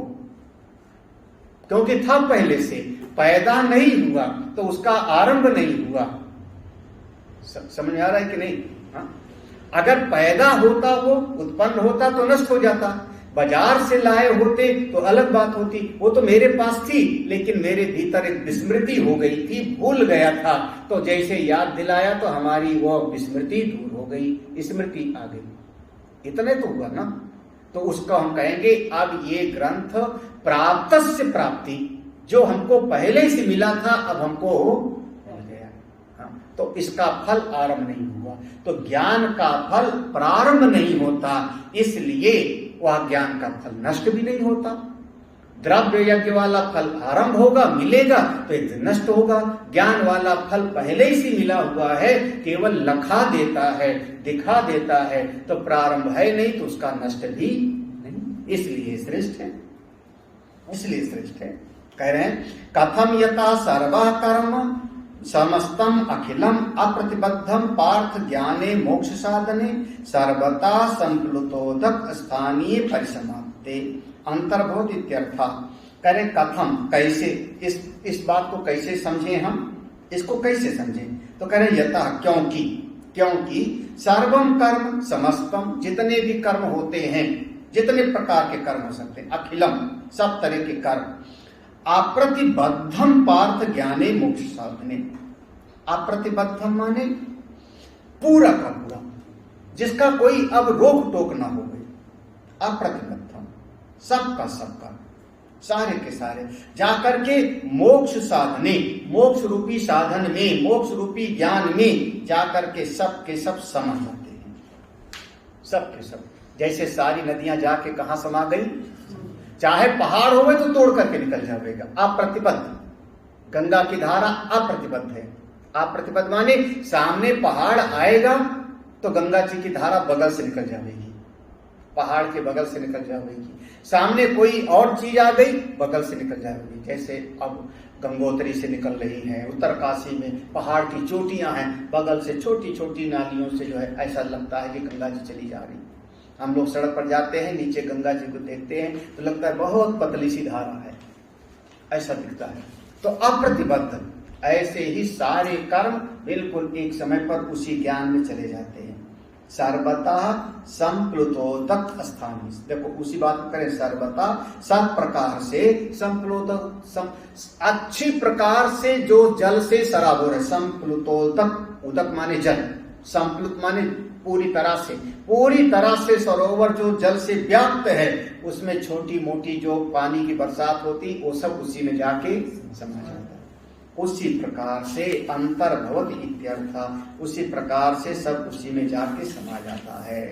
क्योंकि था पहले से, पैदा नहीं हुआ तो उसका आरंभ नहीं हुआ। समझ में आ रहा है कि नहीं? हाँ? अगर पैदा होता, वो उत्पन्न होता तो नष्ट हो जाता, बाजार से लाए होते तो अलग बात होती। वो तो मेरे पास थी, लेकिन मेरे भीतर एक विस्मृति हो गई थी, भूल गया था, तो जैसे याद दिलाया तो हमारी वो विस्मृति दूर हो गई, स्मृति आ गई। इतने तो हुआ ना। तो उसको हम कहेंगे अब ये ग्रंथ प्राप्त से प्राप्ति, जो हमको पहले से मिला था अब हमको मिल गया। हाँ, तो इसका फल आरंभ नहीं हुआ। तो ज्ञान का फल प्रारंभ नहीं होता, इसलिए वह ज्ञान का फल नष्ट भी नहीं होता। द्रव्य यज्ञ वाला फल आरंभ होगा, मिलेगा तो एक दिन नष्ट होगा। ज्ञान वाला फल पहले ही से मिला हुआ है, केवल लखा देता है, दिखा देता है, तो प्रारंभ है नहीं तो उसका नष्ट भी नहीं, इसलिए श्रेष्ठ है, इसलिए श्रेष्ठ है। कह रहे हैं कथम यथा सर्वा कर्म समस्तम अखिलम अप्रतिबद्धम पार्थ ज्ञाने मोक्ष साधने सर्वता संप्लुतोदक स्थानीय परिसमाप्ते अंतर्भूत इत्यर्था। करें कथम, कैसे, इस बात को कैसे समझें हम, इसको कैसे समझें? तो करें यथा, क्योंकि सर्वम कर्म समस्तम, जितने भी कर्म होते हैं, जितने प्रकार के कर्म हो सकते हैं, अखिलम सब तरह के कर्म, अप्रतिबद्धम पार्थ ज्ञाने मोक्ष साधने। अप्रतिबद्धम माने पूरा का पूरा, जिसका कोई अब रोक टोक ना हो गई। अप्रतिबद्धम सबका सबका, सारे के सारे जाकर के मोक्ष साधने, मोक्ष रूपी साधन में, मोक्ष रूपी ज्ञान में जाकर के सब के सब समा जाते हैं, सब के सब। जैसे सारी नदियां जाके कहां समा गई? चाहे पहाड़ हो गए तो तोड़ करके निकल जाएगा। अप्रतिबद्ध, गंगा की धारा अप्रतिबद्ध है। अप्रतिबद्ध माने सामने पहाड़ आएगा तो गंगा जी की धारा बगल से निकल जाएगी, पहाड़ के बगल से निकल जाएगी। सामने कोई और चीज आ गई, बगल से निकल जाएगी। जैसे अब गंगोत्री से निकल रही है, उत्तरकाशी में पहाड़ की चोटियां हैं, बगल से छोटी छोटी नालियों से जो है ऐसा लगता है कि गंगा जी चली जा रही। हम लोग सड़क पर जाते हैं, नीचे गंगा जी को देखते हैं तो लगता है बहुत पतली सी धारा है, ऐसा दिखता है। तो अप्रतिबद्ध, ऐसे ही सारे कर्म बिल्कुल एक समय पर उसी ज्ञान में चले जाते हैं। सर्वता संप्लुतोदक स्थान, देखो उसी बात को करें, सर्वता सब प्रकार से संप्लुतोदक, अच्छी प्रकार से जो जल से सराबोर है। संप्लुतोदक, उदक माने जल, संप्लुत माने पूरी तरह से सरोवर जो जल से व्याप्त है, उसमें छोटी मोटी जो पानी की बरसात होती वो सब उसी में जाके समा जाता है। उसी प्रकार से अंतर्भवत इत्यर्थ, उसी प्रकार से सब उसी में जाके समा जाता है।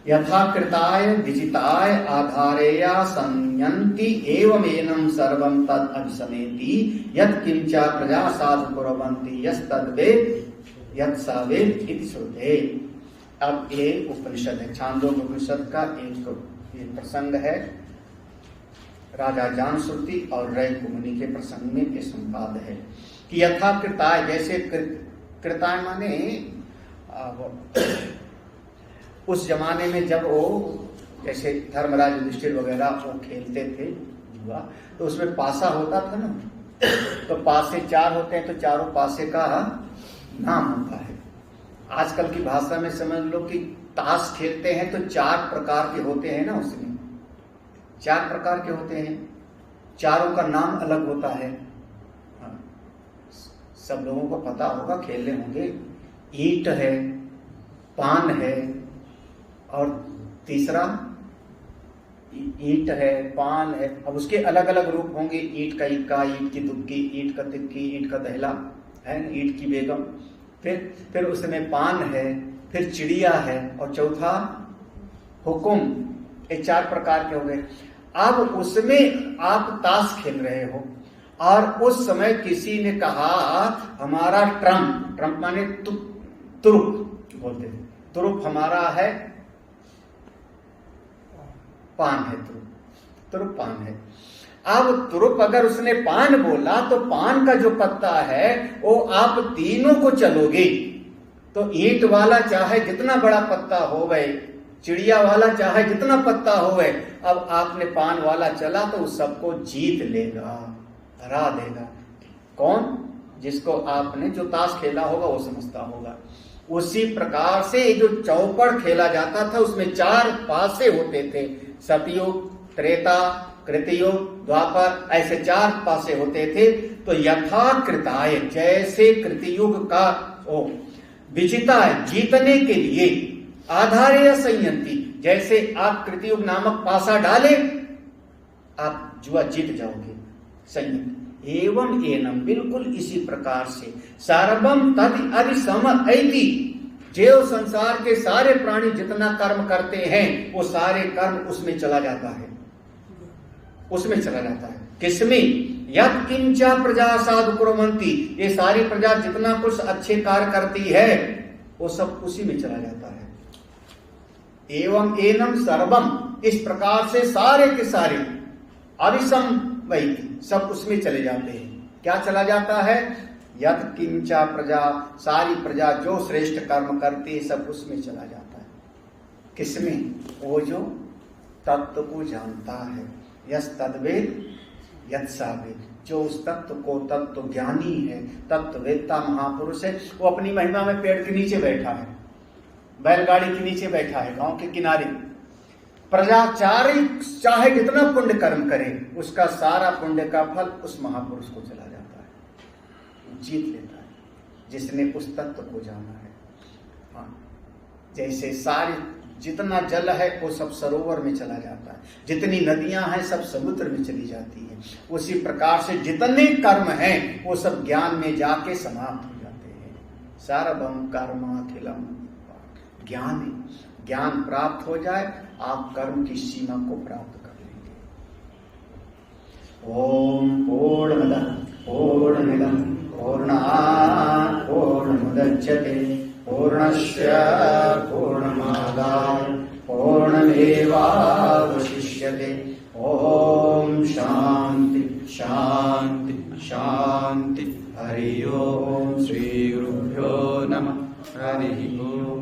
यथा कृताय विजिताय आधारेया संयन्ति एवमेनं सर्वं तद अभिसमेति यत् किंचा प्रजा साधु कुर्वन्ति यस्तद् वेद यत् स वेद इति श्रुते। अब ये उपनिषद है, छांदोग्य उपनिषद का एक प्रसंग है, राजा जानश्रुति और रैक मुनि के प्रसंग में ये संवाद है कि यथा कृताय, जैसे कृताय माने उस जमाने में जब वो जैसे धर्मराज युधिष्ठिर वगैरह वो खेलते थे जुआ, तो उसमें पासा होता था ना, तो पासे चार होते हैं तो चारों पासे का नाम होता है। आजकल की भाषा में समझ लो कि ताश खेलते हैं तो चार प्रकार के होते हैं ना, उसमें चार प्रकार के होते हैं, चारों का नाम अलग होता है। हाँ, सब लोगों को पता होगा, खेलने होंगे। ईंट है, पान है, और तीसरा ईंट है, पान है। अब उसके अलग अलग रूप होंगे, ईंट का इक्का, ईंट की दुक्की, ईंट का तिक्की, ईंट का दहला है, ईंट की बेगम, फिर उसमें पान है, फिर चिड़िया है, और चौथा हुकुम। ये चार प्रकार के हो गए। अब उसमें आप ताश खेल रहे हो और उस समय किसी ने कहा हमारा ट्रम्प माने तुरुप बोलते हैं, तुरुप हमारा है, पान है, तुरुप पान है। अब तुरुप अगर उसने पान बोला तो पान का जो पत्ता है वो आप तीनों को चलोगे, तो ईंट वाला चाहे जितना बड़ा पत्ता हो गए, चिड़िया वाला चाहे जितना पत्ता हो गए, अब आपने पान वाला चला तो उस सबको जीत लेगा, हरा देगा। कौन? जिसको आपने जो ताश खेला होगा वो समझता होगा। उसी प्रकार से जो चौपड़ खेला जाता था उसमें 4 पासे होते थे, सतयुग, त्रेता, कृतयुग, द्वापर, ऐसे 4 पासे होते थे। तो यथा कृताय, जैसे कृतयुग का ओ विजिता है जीतने के लिए, आधारे या संयंती, जैसे आप कृतयुग नामक पासा डाले आप जुआ जीत जाओगे, संयंती। एवं एनम, बिल्कुल इसी प्रकार से, सर्वम तद अधि समऐति, जो संसार के सारे प्राणी जितना कर्म करते हैं वो सारे कर्म उसमें चला जाता है, उसमें चला जाता है। किसमें? यत् किंचा प्रजा साधु कुर्वन्ति, ये सारी प्रजा जितना कुछ अच्छे कार्य करती है वो सब उसी में चला जाता है। एवं एनम सर्वम, इस प्रकार से सारे के सारे अभिसम वही सब उसमें चले जाते हैं। क्या चला जाता है? यत् किंचा प्रजा, सारी प्रजा जो श्रेष्ठ कर्म करती है सब उसमें चला जाता है। किसमें? वो जो तत्व को जानता है, यस तद्वेद यत् सावेद, जो उस तत्व को, तत्व ज्ञानी है, तत्ववेत्ता महापुरुष है, वो अपनी महिमा में पेड़ के नीचे बैठा है, बैलगाड़ी के नीचे बैठा है, गांव के किनारे। प्रजा चाहे जितना पुण्य कर्म करे उसका सारा पुण्य का फल उस महापुरुष को चला जाता है, जीत लेता है, जिसने उस तत्व को जाना है। हाँ, जैसे सारे जितना जल है वो सब सरोवर में चला जाता है, जितनी नदियां हैं सब समुद्र में चली जाती हैं, उसी प्रकार से जितने कर्म हैं वो सब ज्ञान में जाके समाप्त हो जाते हैं। सर्वम कर्माखिलम ज्ञान, ज्ञान प्राप्त हो जाए आप कर्म की सीमा को प्राप्त कर लेंगे। ओम पूर्णमदः पूर्णमिदं पूर्णात् पूर्णमुदच्यते पूर्णस्य पूर्णमादाय पूर्णमेवावशिष्यते। ओम शांति शांति शांति। हरि ओम। श्री गुरुभ्यो नमः। हरि ओम।